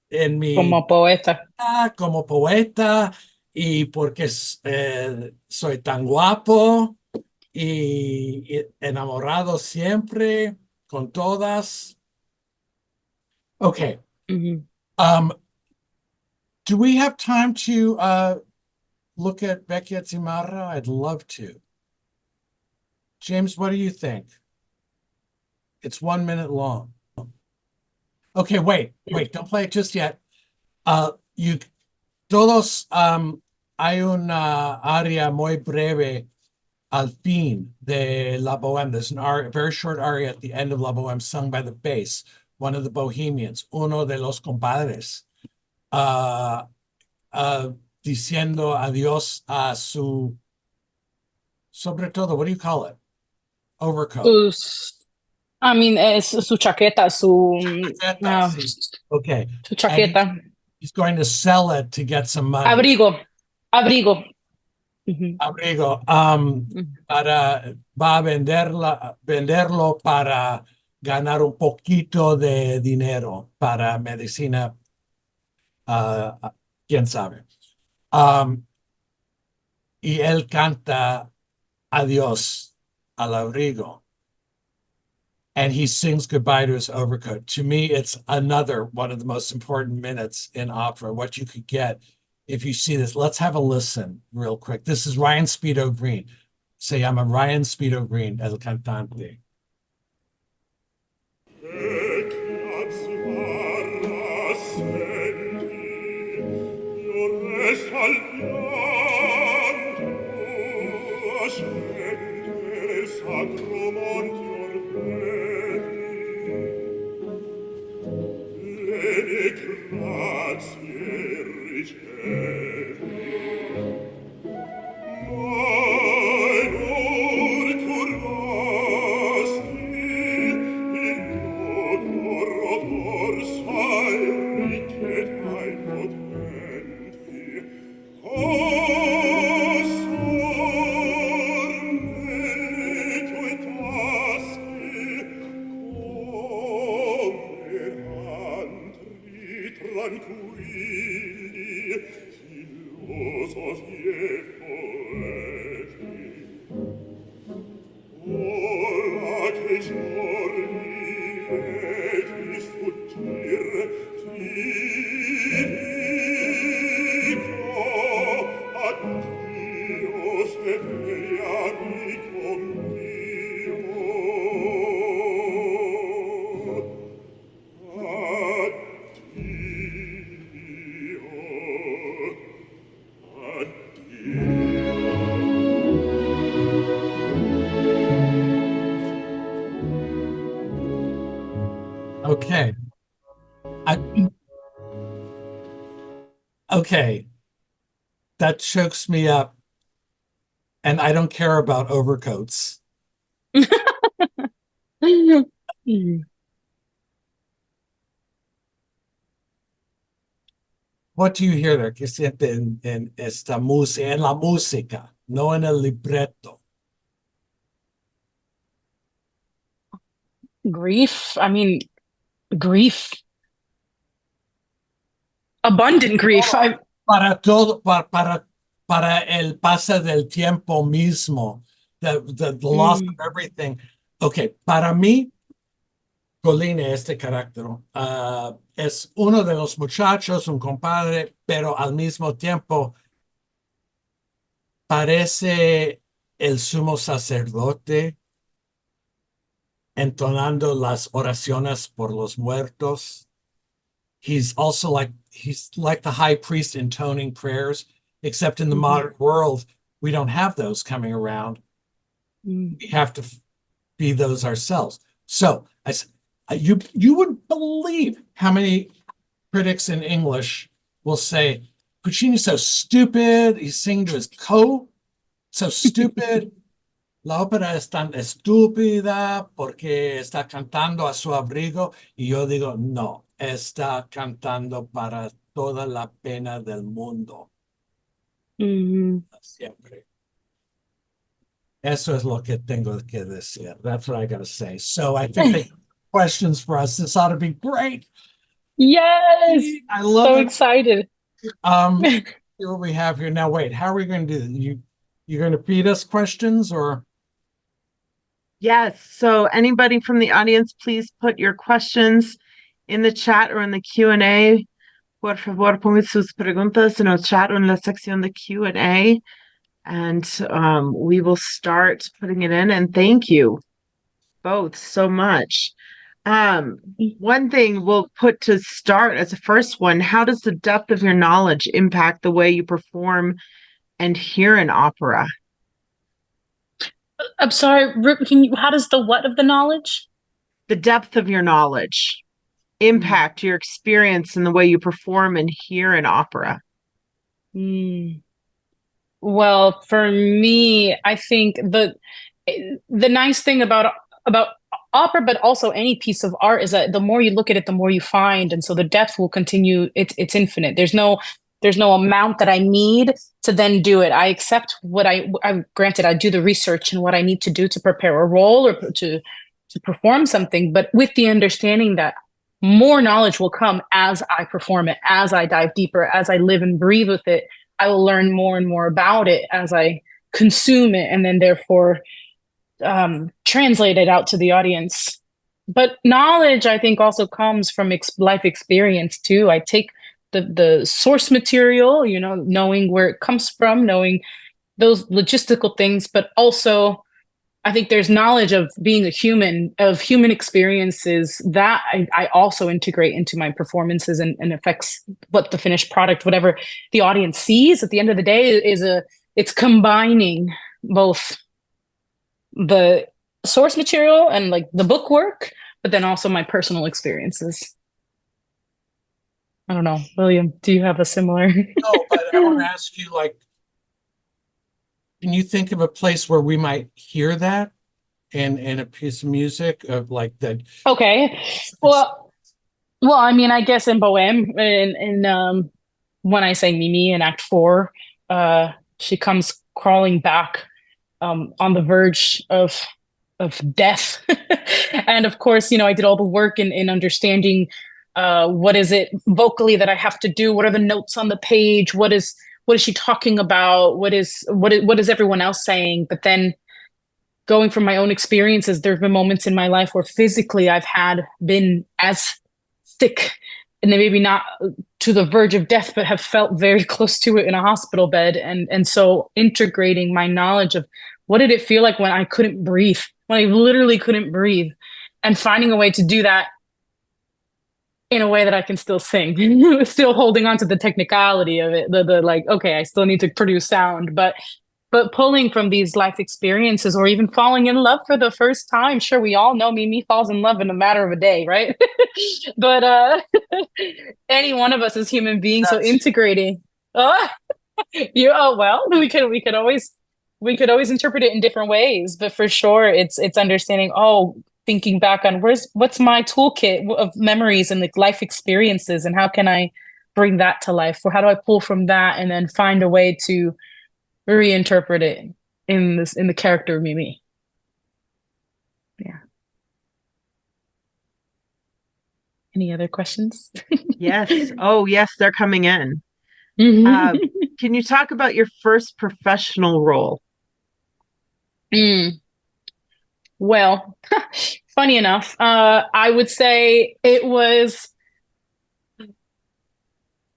en mi Como poeta. como poeta y porque soy tan guapo y enamorado siempre con todas. Okay. Ujú. Do we have time to look at Becky Atzimarra? I'd love to. James, what do you think? It's 1 minute long. Okay, wait, don't play it just yet. You todos hay una aria muy breve al fin de La Bohème. There's an aria, a very short aria at the end of La Bohème sung by the bass, one of the Bohemians, uno de los compadres, diciendo adiós a su, sobre todo, what do you call it? Overcoat. I mean, es su chaqueta, Sí. Okay. su chaqueta. He's going to sell it to get some money. Abrigo. Abrigo. Va a venderlo para ganar un poquito de dinero para medicina, quién sabe. Y él canta adiós al abrigo. And he sings goodbye to his overcoat. To me, it's another one of the most important minutes in opera, what you could get if you see this. Let's have a listen real quick. This is Ryan Speedo Green. Se llama Ryan Speedo Green, el cantante. Okay. Okay. That chokes me up. And I don't care about overcoats. What do you hear there? ¿Qué siente en esta música, en la música, no en el libreto? Grief. I mean, grief. Abundant grief. Para todo, para el paso del tiempo mismo, the loss of everything. Okay, para mí, Colina, este carácter, es uno de los muchachos, un compadre, pero al mismo tiempo parece el sumo sacerdote entonando las oraciones por los muertos. He's like the high priest intoning prayers, except in the modern world, we don't have those coming around. We have to be those ourselves. So you wouldn't believe how many critics in English will say, Puccini's so stupid, he's singing to his coat, so stupid. La ópera es tan estúpida porque está cantando a su abrigo. Y yo digo, no, está cantando para toda la pena del mundo. Siempre. Eso es lo que tengo que decir. That's what I got to say. So I think they have questions for us. This ought to be great. Yes. I love so it. excited. See what we have here. Now, wait, how are we going to do this? You going to feed us questions or? Yes. So anybody from the audience, please put your questions in the chat or in the Q&A. Por favor, pongan sus preguntas en el chat o en la sección de Q&A. And we will start putting it in. And thank you both so much. One thing we'll put to start as a first one, how does the depth of your knowledge impact the way you perform and hear an opera? I'm sorry, how does the what of the knowledge? The depth of your knowledge impact your experience in the way you perform and hear an opera? Well, for me, I think the nice thing about opera, but also any piece of art, is that the more you look at it, the more you find, and so the depth will continue. It's infinite. There's no amount that I need to then do it. I accept what I'm granted. I do the research and what I need to do to prepare a role or to perform something, but with the understanding that more knowledge will come as I perform it, as I dive deeper, as I live and breathe with it. I will learn more and more about it as I consume it, and then therefore translate it out to the audience. But knowledge, I think, also comes from life experience too. I take the source material, knowing where it comes from, knowing those logistical things, but also I think there's knowledge of being a human, of human experiences that I also integrate into my performances and affects what the finished product, whatever the audience sees at the end of the day, it's combining both the source material and like the book work, but then also my personal experiences. I don't know, William, do you have a similar? No, but I want to ask you, can you think of a place where we might hear that in a piece of music of like that? Okay. Well, I mean, I guess in Bohème, in when I sang Mimi in Act 4, she comes crawling back on the verge of death. And of course, I did all the work in understanding what is it vocally that I have to do? What are the notes on the page? What is she talking about? What is everyone else saying? But then going from my own experiences, there have been moments in my life where physically I've been as sick, and then maybe not to the verge of death, but have felt very close to it in a hospital bed. And so integrating my knowledge of what did it feel like when I couldn't breathe, when I literally couldn't breathe, and finding a way to do that in a way that I can still sing, still holding on to the technicality of it, the like, okay, I still need to produce sound, but pulling from these life experiences, or even falling in love for the first time. Sure, we all know Mimi falls in love in a matter of a day, right? But any one of us as human beings, so integrating. Well, we could always interpret it in different ways, but for sure, it's understanding. Thinking back on what's my toolkit of memories and like life experiences, and how can I bring that to life, or how do I pull from that and then find a way to reinterpret it in the character of Mimi. Yeah. Any other questions? Yes. Oh, yes, they're coming in. Can you talk about your first professional role? Well, funny enough, I would say it was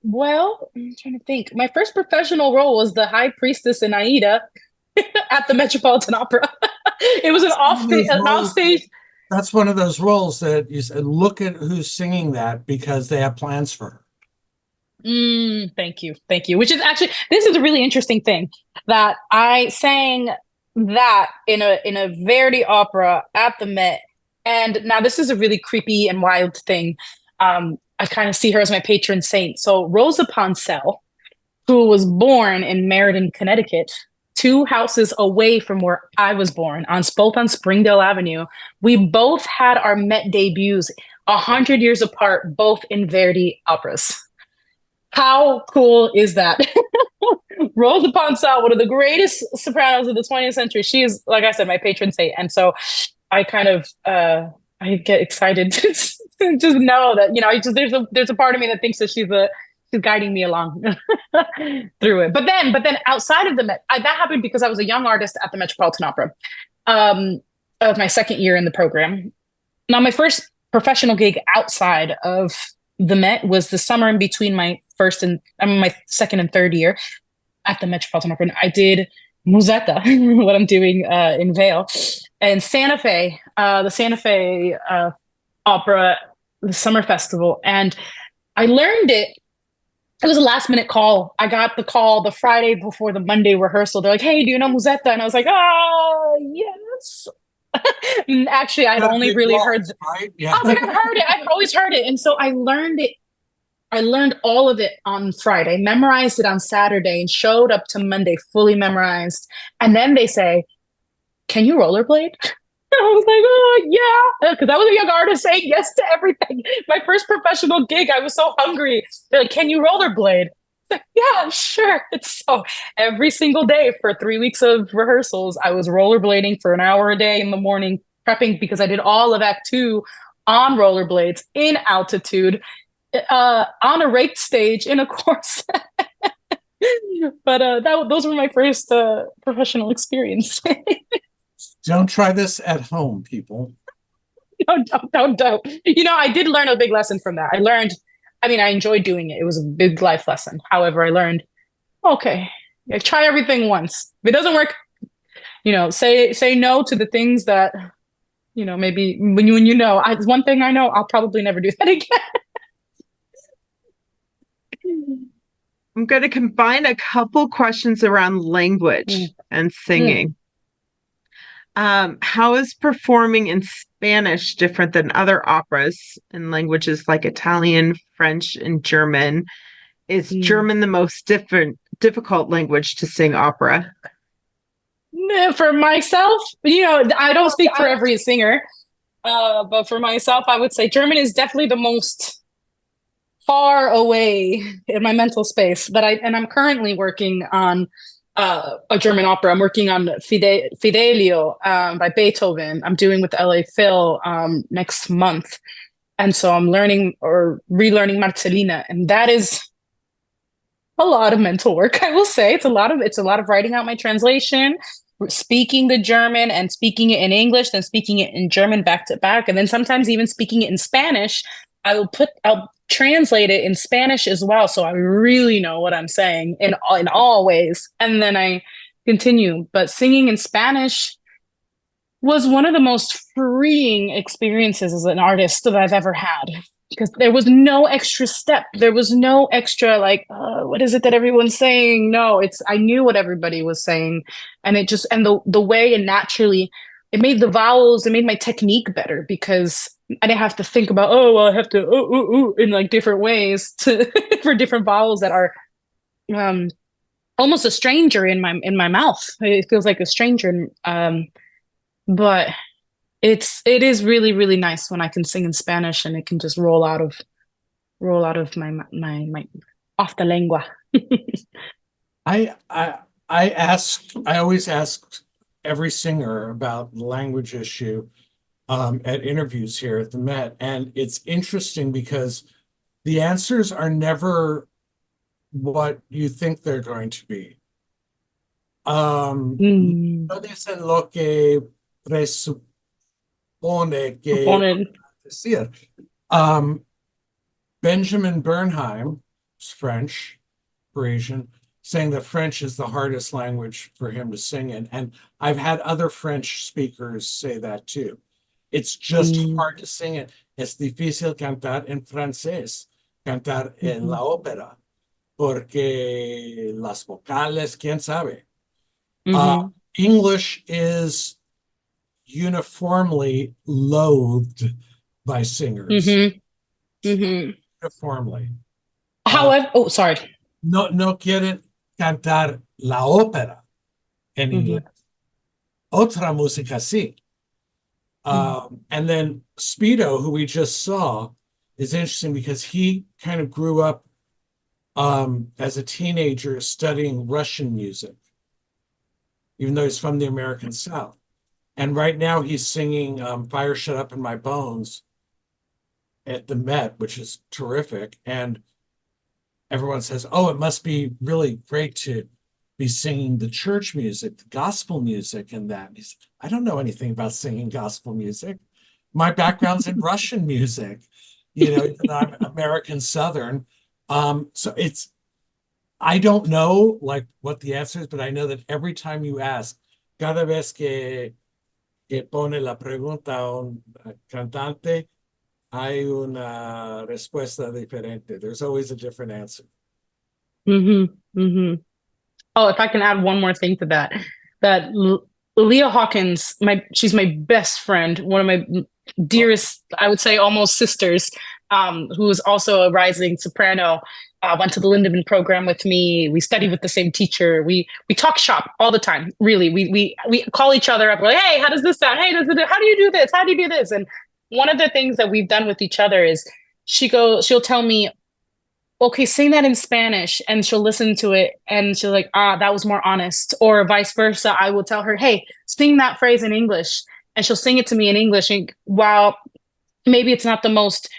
Well, I'm trying to think. My first professional role was the high priestess in Aida at the Metropolitan Opera. It was That's one of those an roles. offstage. That's one of those roles that you said, look at who's singing that because they have plans for her. Thank you. Thank you. Which is actually, this is a really interesting thing that I sang that in a Verdi opera at the Met. And now this is a really creepy and wild thing. I kind of see her as my patron saint. So Rosa Poncell, who was born in Meriden, Connecticut, 2 houses away from where I was born, both on Springdale Avenue. We both had our Met debuts 100 years apart, both in Verdi operas. How cool is that? Rosa Poncell, one of the greatest sopranos of the 20th century. She is, like I said, my patron saint. And so I kind of I get excited to just know that, there's a part of me that thinks that she's guiding me along through it. But then outside of the Met, that happened because I was a young artist at the Metropolitan Opera. Of my second year in the program. Now, my first professional gig outside of the Met was the summer in between my second and third year at the Metropolitan Opera. I did Musetta, what I'm doing in Vail, and Santa Fe, the Santa Fe Opera, the summer festival. And I learned it. It was a last minute call. I got the call the Friday before the Monday rehearsal. They're like, "Hey, do you know Musetta?" And I was like, "Oh, yes." Actually, I'd only really heard. Right? Yeah. I was like, I've heard it. I've always heard it, and so I learned it. I learned all of it on Friday, memorized it on Saturday, and showed up to Monday fully memorized. And then they say, "Can you rollerblade?" I was like, "Oh yeah," because I was a young artist saying yes to everything. My first professional gig, I was so hungry. They're like, "Can you rollerblade?" Like, yeah, sure. It's so every single day for 3 weeks of rehearsals, I was rollerblading for an hour a day in the morning, prepping because I did all of Act Two on rollerblades in altitude, on a raked stage in a corset. But those were my first professional experience. Don't try this at home, people. No, don't. I did learn a big lesson from that. I enjoyed doing it. It was a big life lesson. However, I learned, okay, try everything once. If it doesn't work, say no to the things that, maybe when one thing I know, I'll probably never do that again. I'm going to combine a couple questions around language and singing. How is performing in Spanish different than other operas in languages like Italian, French, and German? Is German the most difficult language to sing opera? For myself, I don't speak for every singer, but for myself, I would say German is definitely the most far away in my mental space. I'm currently working on a German opera. I'm working on Fidelio by Beethoven. I'm doing with LA Phil next month. And so I'm learning or relearning Marcellina. And that is a lot of mental work, I will say. It's a lot of writing out my translation, speaking the German and speaking it in English, then speaking it in German back to back. And then sometimes even speaking it in Spanish. I'll translate it in Spanish as well, so I really know what I'm saying in all ways. And then I continue. But singing in Spanish was one of the most freeing experiences as an artist that I've ever had, because there was no extra step. There was no extra what is it that everyone's saying? No, I knew what everybody was saying, and the way it naturally. It made the vowels, it made my technique better because I didn't have to think about, I have to in different ways for different vowels that are almost a stranger in my mouth. It feels like a stranger. But it is really, really nice when I can sing in Spanish and it can just roll out of my off the lengua. I always ask every singer about the language issue at interviews here at the Met. And it's interesting because the answers are never what you think they're going to be. No dicen lo que presupone que decir. Benjamin Bernheim French, Parisian, saying that French is the hardest language for him to sing in. And I've had other French speakers say that too. It's just hard to sing it. Es difícil cantar en francés, cantar en la ópera, porque las vocales, quién sabe. English is uniformly loathed by singers. Uniformly. However, sorry. No quieren cantar la ópera en inglés. Otra música sí. And then Speedo, who we just saw, is interesting because he kind of grew up as a teenager studying Russian music, even though he's from the American South. And right now he's singing Fire Shut Up in My Bones at the Met, which is terrific. And everyone says, oh, it must be really great to be singing the church music, the gospel music, and that. And he's, I don't know anything about singing gospel music. My background's in Russian music, even though I'm American Southern. So I don't know like what the answer is, but I know that every time you ask, cada vez que pone la pregunta a un cantante, hay una respuesta diferente. There's always a different answer. Oh, if I can add one more thing to that Leah Hawkins, she's my best friend, one of my dearest, I would say almost sisters, who is also a rising soprano, went to the Lindemann program with me. We studied with the same teacher. We talk shop all the time. Really, we call each other up. We're like, hey, how does this sound? Hey, how do you do this? How do you do this? And one of the things that we've done with each other is she'll tell me, okay, sing that in Spanish, and she'll listen to it and she'll like, that was more honest, or vice versa. I will tell her, hey, sing that phrase in English, and she'll sing it to me in English. And while maybe it's not the most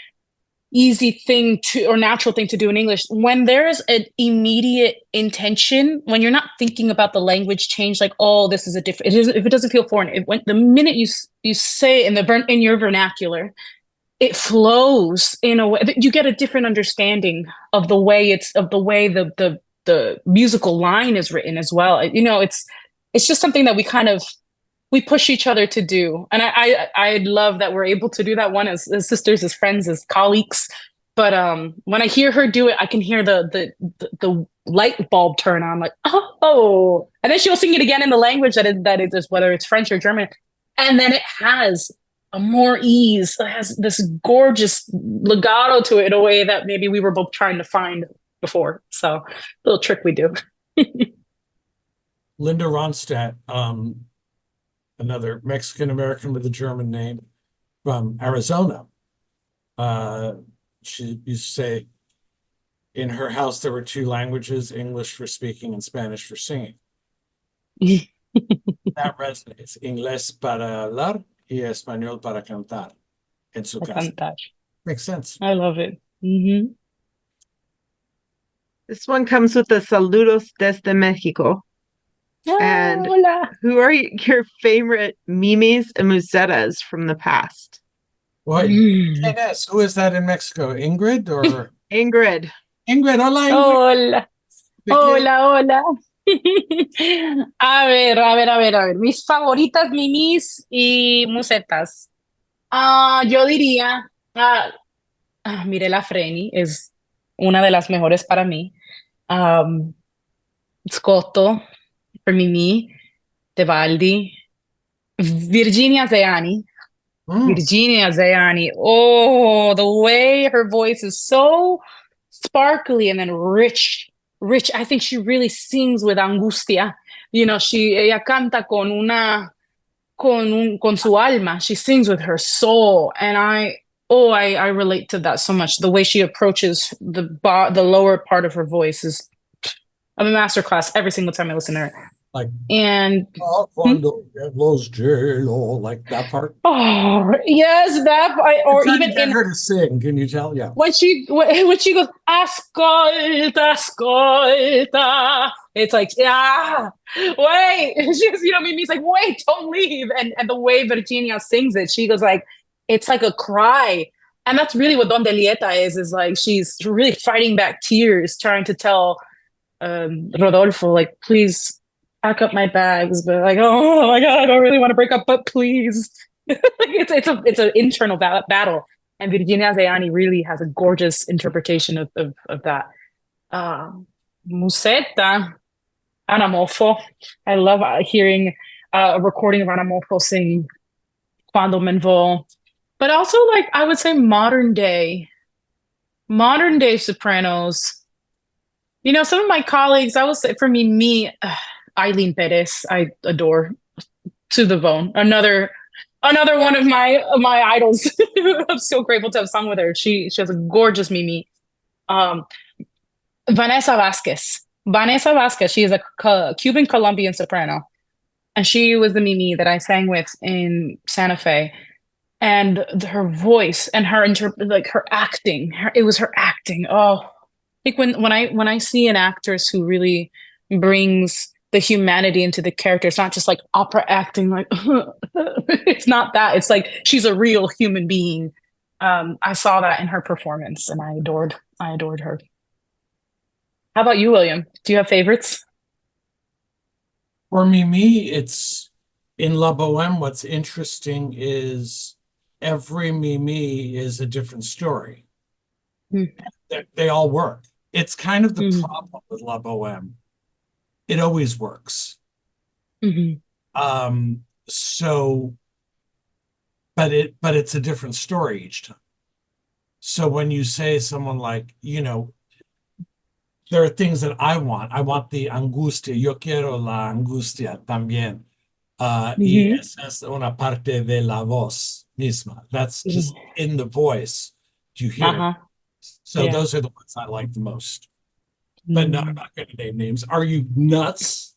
easy thing to or natural thing to do in English, when there's an immediate intention, when you're not thinking about the language change, like, oh, this is a different, if it doesn't feel foreign, the minute you say in your vernacular, it flows in a way that you get a different understanding of the way the musical line is written as well. It's just something that we push each other to do. And I love that we're able to do that, one as sisters, as friends, as colleagues. But when I hear her do it, I can hear the light bulb turn on, like, oh, and then she'll sing it again in the language that it is, whether it's French or German. And then it has a more ease. It has this gorgeous legato to it in a way that maybe we were both trying to find before. So little trick we do. Linda Ronstadt, another Mexican-American with a German name from Arizona. She used to say in her house there were two languages, English for speaking and Spanish for singing. That resonates. Inglés para hablar y español para cantar en su casa. Makes sense. I love it. This one comes with the saludos desde Mexico. And hola. Who are your favorite mimis and musettas from the past? What? Yes. Who is that in Mexico? Ingrid or? Ingrid. Ingrid, hola, Ingrid. Hola. Hola. A ver. Mis favoritas mimis y musetas. Yo diría, Mirella Freni es una de las mejores para mí. Scotto for Mimi, Tebaldi, Virginia Zeani. Virginia Zeani. Oh, the way her voice is so sparkly and then rich. I think she really sings with angustia. Ella canta con su alma. She sings with her soul. And I relate to that so much. The way she approaches the lower part of her voice is, I'm a masterclass every single time I listen to her. Like, and los hielo, like that part. Oh yes, that or even in her to sing. Can you tell? Yeah. When she goes, ascolta, it's like, yeah, wait. She's, Mimi's like, wait, don't leave. And the way Virginia sings it, she goes like, it's like a cry And that's really what Donde Lieta is like she's really fighting back tears, trying to tell Rodolfo, like, please pack up my bags, but like, oh my God, I don't really want to break up, but please. Like it's an internal battle. And Virginia Zayani really has a gorgeous interpretation of that. Musetta, Anamorfo. I love hearing a recording of Anamorfo sing Quando me Vo. But also, like, I would say modern day sopranos. You know, some of my colleagues, I will say for Eileen Perez, I adore to the bone. Another one of my idols. I'm so grateful to have sung with her. She has a gorgeous Mimi. Um, Vanessa Vasquez. Vanessa Vasquez, she is a Cuban Colombian soprano. And she was the Mimi that I sang with in Santa Fe. And her voice and her acting, it was her acting. Oh, like when I see an actress who really brings the humanity into the character, it's not just like opera acting, like it's not that. It's like she's a real human being. I saw that in her performance, and I adored her. How about you, William? Do you have favorites? For me, it's in La Boheme. What's interesting is every Mimi is a different story. Mm. They all work. It's kind of the Mm. problem with La Boheme. It always works. Mhm. So, but it's a different story each time. So when you say someone like, there are things that I want. I want the angustia. Yo quiero la angustia también. Y Mhm. esa es una parte de la voz misma. That's Mhm. just in the voice. You hear it. Uh-huh. So Yeah. those are the ones I like the most. But no, I'm Mm. not going to name names. Are you nuts?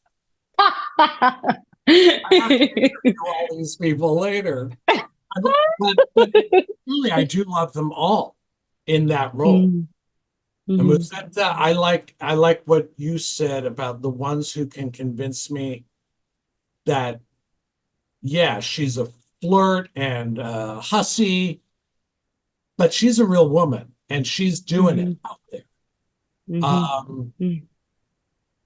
I have to interview all these people later. But really, I do love them all in that role. Mm. And Mhm. Musetta, I like what you said about the ones who can convince me that, yeah, she's a flirt and hussy, but she's a real woman and she's doing it Mhm. out there. Mhm. Um, Mhm.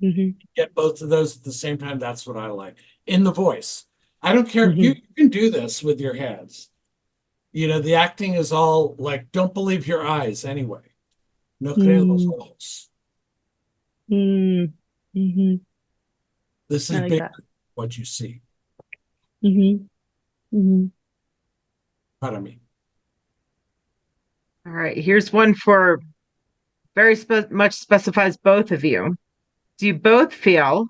Mhm. get both of those at the same time. That's what I like in the voice. I don't care. You Mhm. can do this with your hands. The acting is all like, don't believe your eyes anyway. No crean los Mm. ojos. Mm. Mhm. This I is like big that. what you see. Mhm. Mhm. Para mí. All right, here's one for very much specifies both of you. Do you both feel,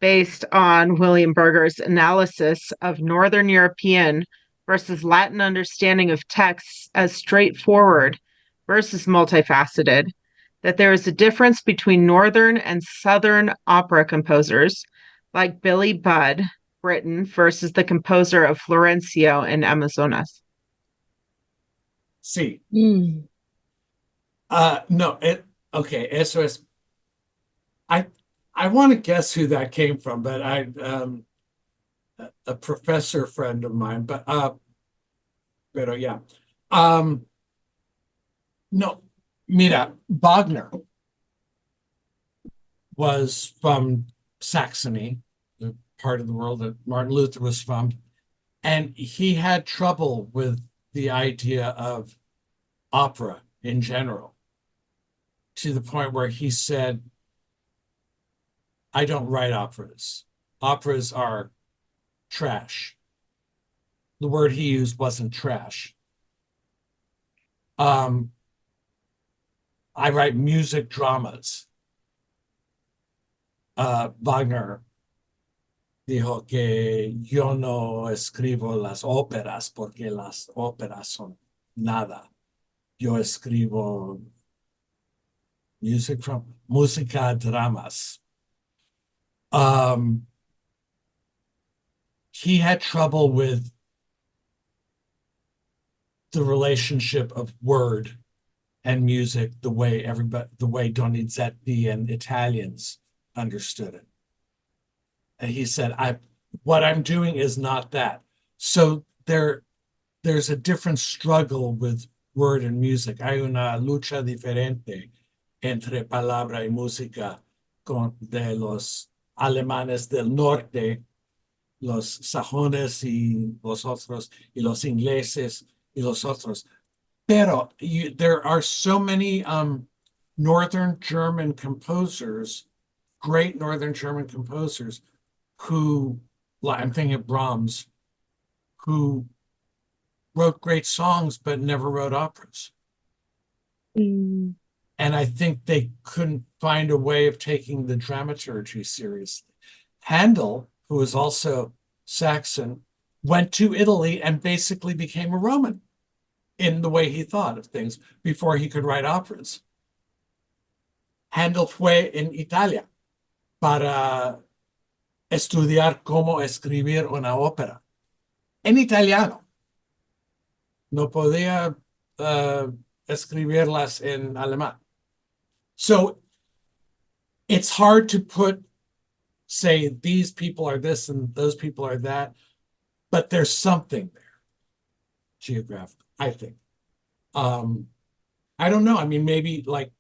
based on William Berger's analysis of Northern European versus Latin understanding of texts as straightforward versus multifaceted, that there is a difference between Northern and Southern opera composers, like Billy Budd, Britain, versus the composer of Florencio in Amazonas? Sí. Mm. No, okay, eso es. I I want to guess who that came from, but a professor friend of mine, pero yeah. Um, no, mira, Wagner was from Saxony, the part of the world that Martin Luther was from, and he had trouble with the idea of opera in general, to the point where he said, I don't write operas. Operas are trash. The word he used wasn't trash. Um, I write music dramas. Wagner dijo que yo no escribo las óperas porque las óperas son nada. Yo escribo música dramas. Um, he had trouble with the relationship of word and music the way Donizetti and Italians understood it. And he said, what I'm doing is not that. So there's a different struggle with word and music. Hay una lucha diferente entre palabra y música de los alemanes del norte, los sajones y los otros, y los ingleses y los otros. Pero there are so many Northern German composers, great Northern German composers, who, I'm thinking of Brahms, who wrote great songs but never wrote operas. Mm. And I think they couldn't find a way of taking the dramaturgy seriously. Handel, who was also Saxon, went to Italy and basically became a Roman in the way he thought of things before he could write operas. Handel fue en Italia para estudiar cómo escribir una ópera en italiano. No podía escribirlas en alemán. So it's hard to say these people are this and those people are that, but there's something there geographically, I think. I don't know. I mean, maybe like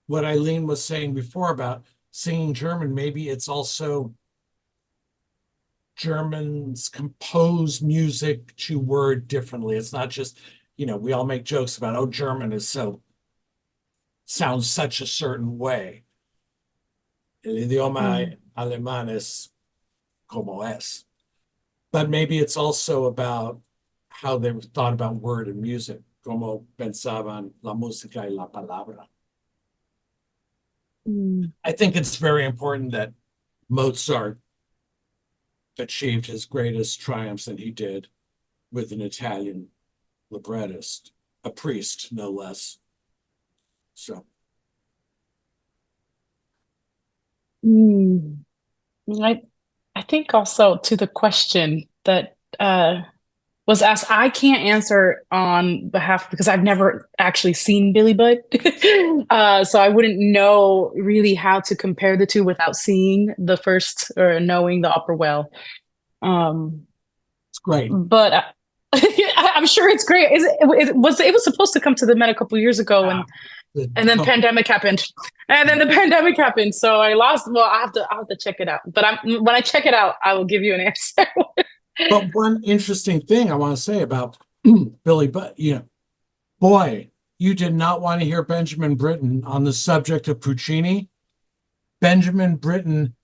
what Eileen was saying before about singing German, maybe it's also Germans compose music to word differently. It's not just, we all make jokes about, oh, German sounds such a certain way. El idioma alemán es como es. But maybe it's also about how they thought about word and music, como pensaban la música y la palabra. I think it's very important that Mozart achieved his greatest triumphs that he did with an Italian librettist, a priest, no less. So. I think also to the question that was asked, I can't answer on behalf because I've never actually seen Billy Budd. So I wouldn't know really how to compare the two without seeing the first or knowing the opera well. It's great. But I'm sure it's great. It was supposed to come to the Met a couple years ago, and then pandemic happened, so I lost. Well, I have to check it out. But when I check it out, I will give you an answer. But one interesting thing I want to say about Billy Budd, boy, you did not want to hear Benjamin Britten on the subject of Puccini. Benjamin Britten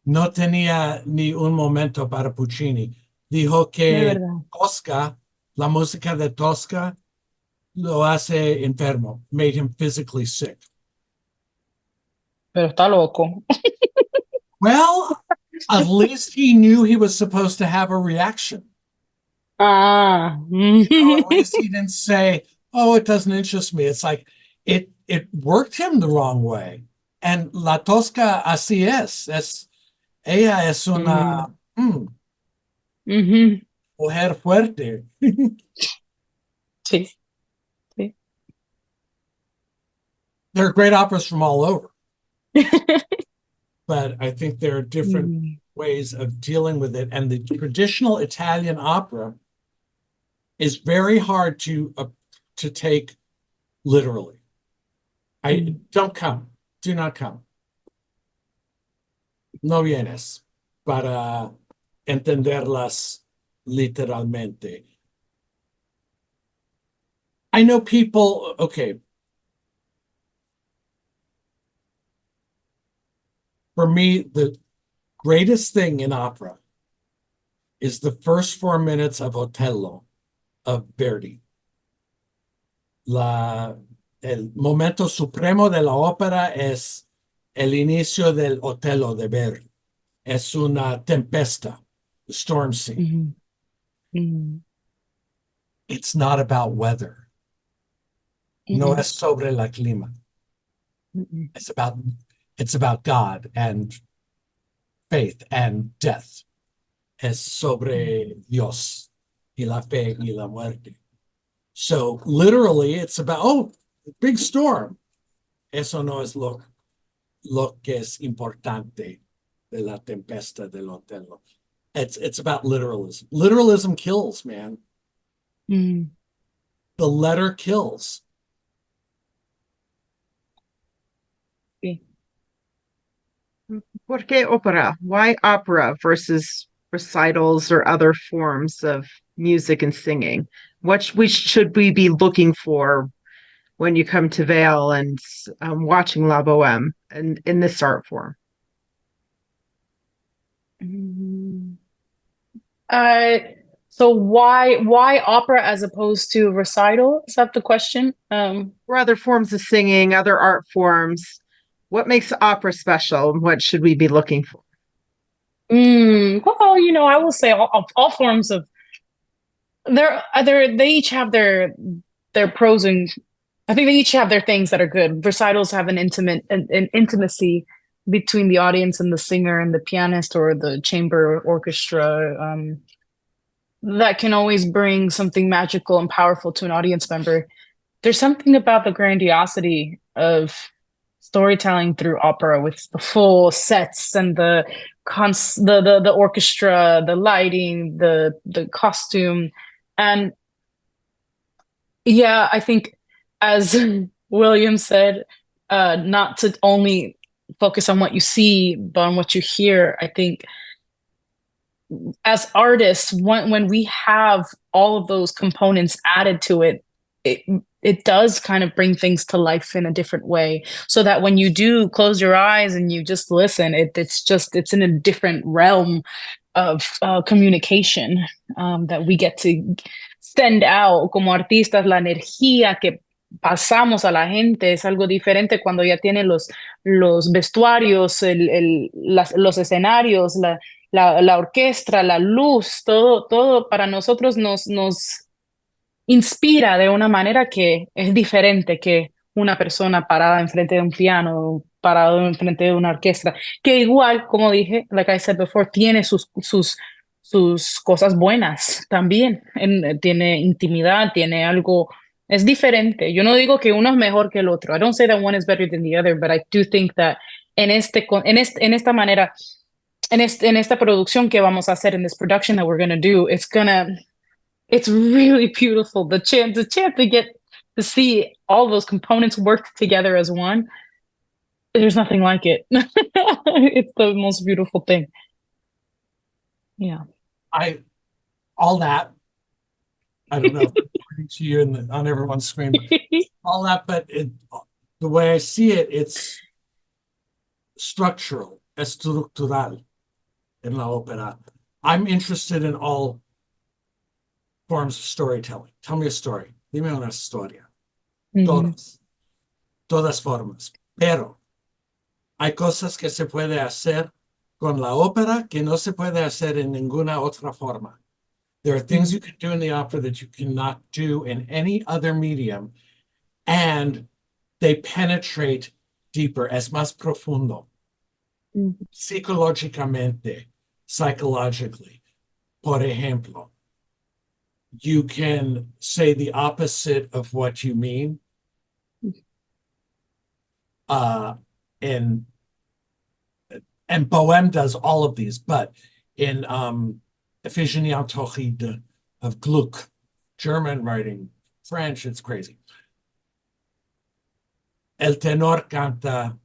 no tenía ni un momento para Puccini. Dijo que Tosca, la música de Tosca, lo hace enfermo, made him physically sick. Pero está loco. Well, at least he knew he was supposed to have a reaction. At least he didn't say, oh, it doesn't interest me. It's like it worked him the wrong way. And La Tosca así ella es una mujer fuerte. Sí. There are great operas from all over. But I think there are different ways of dealing with it. And the traditional Italian opera is very hard to take literally. Don't come. Do not come. No vienes para entenderlas literalmente. I know people, okay. For me, the greatest thing in opera is the first 4 minutes of Otello of Verdi. El momento supremo de la ópera es el inicio del Otello de Verdi. Es una tempesta, the storm scene. It's not about weather. No es sobre la clima. It's about God and faith and death. Es sobre Dios y la fe y la muerte. So literally, it's about, big storm. Eso no es lo que es importante de la tempesta del Otello. It's about literalism. Literalism kills, man. Mm. The letter kills. Sí. ¿Por qué opera? Why opera versus recitals or other forms of music and singing? What should we be looking for when you come to Vail and watching La Boheme and in this art form? Mm. Uh, so why opera as opposed to recital? Is that the question? Or other forms of singing, other art forms. What makes opera special? What should we be looking for? Well, I will say all forms of they each have their pros, and I think they each have their things that are good. Recitals have an intimacy between the audience and the singer and the pianist or the chamber orchestra. That can always bring something magical and powerful to an audience member. There's something about the grandiosity of storytelling through opera with the full sets and the orchestra, the lighting, the costume. And yeah, I think as William said, not to only focus on what you see, but on what you hear. I think as artists, when we have all of those components added to it, it it does kind of bring things to life in a different way. So that when you do close your eyes and you just listen, it's in a different realm of communication that we get to send out como artistas. La energía que pasamos a la gente es algo diferente cuando ya tiene los vestuarios, los escenarios, la orquesta, la luz, todo para nosotros nos inspira de una manera que es diferente que una persona parada enfrente de un piano, parado enfrente de una orquesta, que igual, como dije, like I said before, tiene sus cosas buenas también. Tiene intimidad, tiene algo, es diferente. Yo no digo que uno es mejor que el otro. I don't say that one is better than the other, but I do think that en esta manera, en esta producción que vamos a hacer, in this production that we're going to do, it's really beautiful. The chance to get to see all those components work together as one. There's nothing like it. It's the most beautiful thing. Yeah. All that, I don't know if it's pointing to you and on everyone's screen, but all that, but the way I see it, it's structural, estructural in la ópera. I'm interested in all forms of storytelling. Tell me a story. Dime una historia. Todas formas. Pero hay cosas que se puede hacer con la ópera que no se puede hacer en ninguna otra forma. There are things you can do in the opera that you cannot do in any other medium, and they penetrate deeper, es más profundo. Psicológicamente, psychologically. Por ejemplo, you can say the opposite of what you mean. And Bohème does all of these, but in Iphigénie en Tauride of Gluck, German writing, French, it's crazy. El tenor canta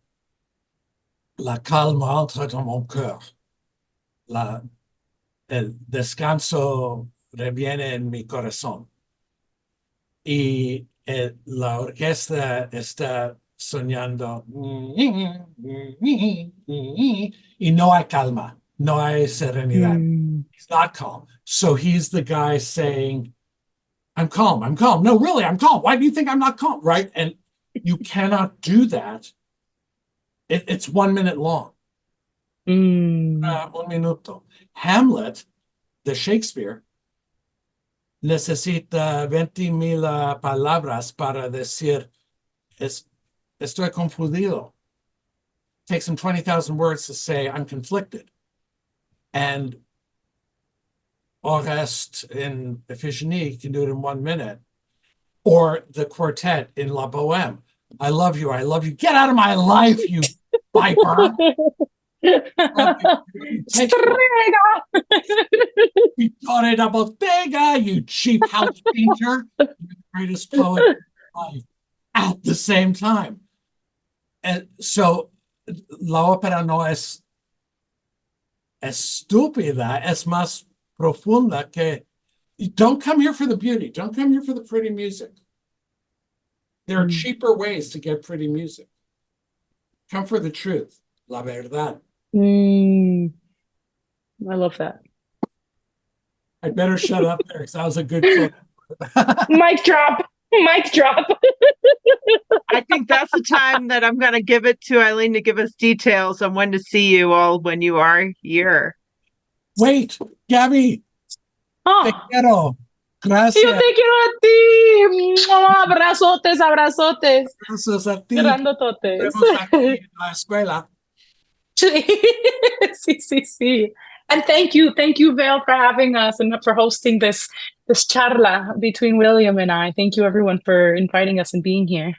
La calme entre dans mon cœur. El descanso reviene en mi corazón. Y la orquesta está soñando y no hay calma, no hay serenidad. He's not calm. So he's the guy saying, I'm calm, I'm calm. No, really, I'm calm. Why do you think I'm not calm? Right? And you cannot do that. It's 1 minute long. Un minuto. Hamlet, the Shakespeare, necesita 20,000 palabras para decir, estoy confundido. It takes him 20,000 words to say, I'm conflicted. And Oreste in Iphigénie can do it in 1 minute. Or the quartet in La Bohème. I love you, get out of my life, you viper. Strega! Vittore da Bottega, you cheap house painter, you're the greatest poet in life at the same time. And so la ópera no es estúpida, es más profunda que don't come here for the beauty. Don't come here for the pretty music. There are cheaper ways to get pretty music. Come for the truth, la verdad. I love that. I'd better shut up there because that was a good clip. Mic drop. Mic drop. I think that's the time that I'm going to give it to Eileen to give us details on when to see you all when you are here. Wait, Gabby. Te quiero. Gracias. Yo te quiero a ti. Abrazotes, abrazotes. Gracias a ti. Grandototes. Vemos aquí en la escuela. Sí. And thank you, Vail, for having us and for hosting this charla between William and I. Thank you, everyone, for inviting us and being here.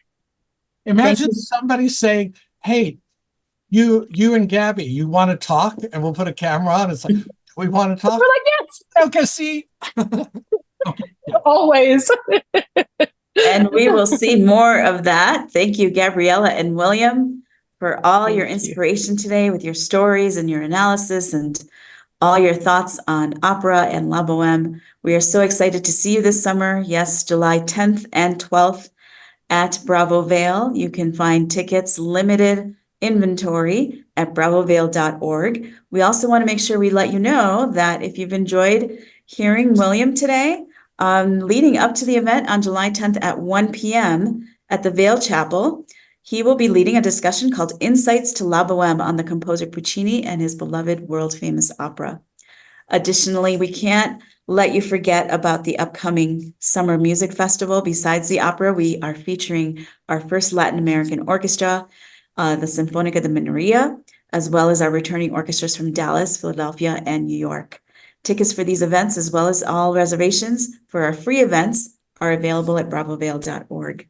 Imagine somebody saying, "Hey, you and Gabby, you want to talk?" And we'll put a camera on. It's like, we want to talk. We're like, yes. Okay, see. Okay, yeah. Always. And we will see more of that. Thank you, Gabriella and William, for all your inspiration today with your stories and your analysis and all your thoughts on opera and La Boheme. We are so excited to see you this summer. Yes, July 10th and 12th at Bravo Vail. You can find tickets, limited inventory at bravovail.org. We also want to make sure we let you know that if you've enjoyed hearing William today, leading up to the event on July 10th at 1 p.m. at the Vail Chapel, he will be leading a discussion called Insights to La Boheme on the composer Puccini and his beloved world-famous opera. Additionally, we can't let you forget about the upcoming Summer Music Festival. Besides the opera, we are featuring our first Latin American orchestra, the Sinfónica de Minería, as well as our returning orchestras from Dallas, Philadelphia, and New York. Tickets for these events, as well as all reservations for our free events, are available at bravovail.org.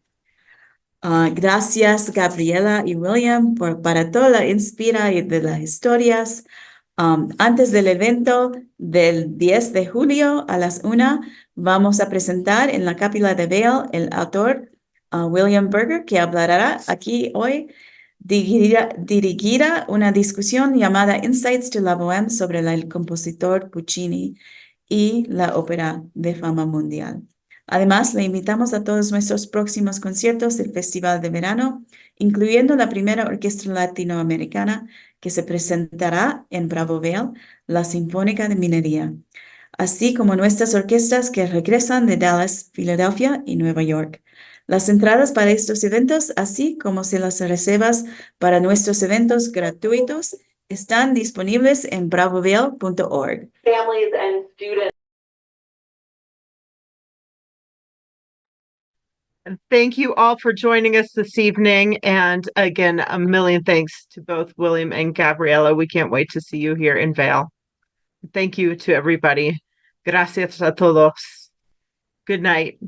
Gracias, Gabriela y William, para toda la inspira y de las historias. Antes del evento del 10 de julio a las 1, vamos a presentar en la cápsula de Vail el autor Williams Berger, que hablará aquí hoy. Dirigirá una discusión llamada Insights to la Bohème sobre el compositor Puccini y la ópera de fama mundial. Además, le invitamos a todos nuestros próximos conciertos del Festival de Verano, incluyendo la primera orquesta latinoamericana que se presentará en Bravo Vail, la Sinfónica de Minería, así como nuestras orquestas que regresan de Dallas, Filadelfia y Nueva York. Las entradas para estos eventos, así como las reservas para nuestros eventos gratuitos, están disponibles en bravovail.org. Families and students. And thank you all for joining us this evening. And again, a million thanks to both William and Gabriella. We can't wait to see you here in Vail. Thank you to everybody. Gracias a todos. Good night.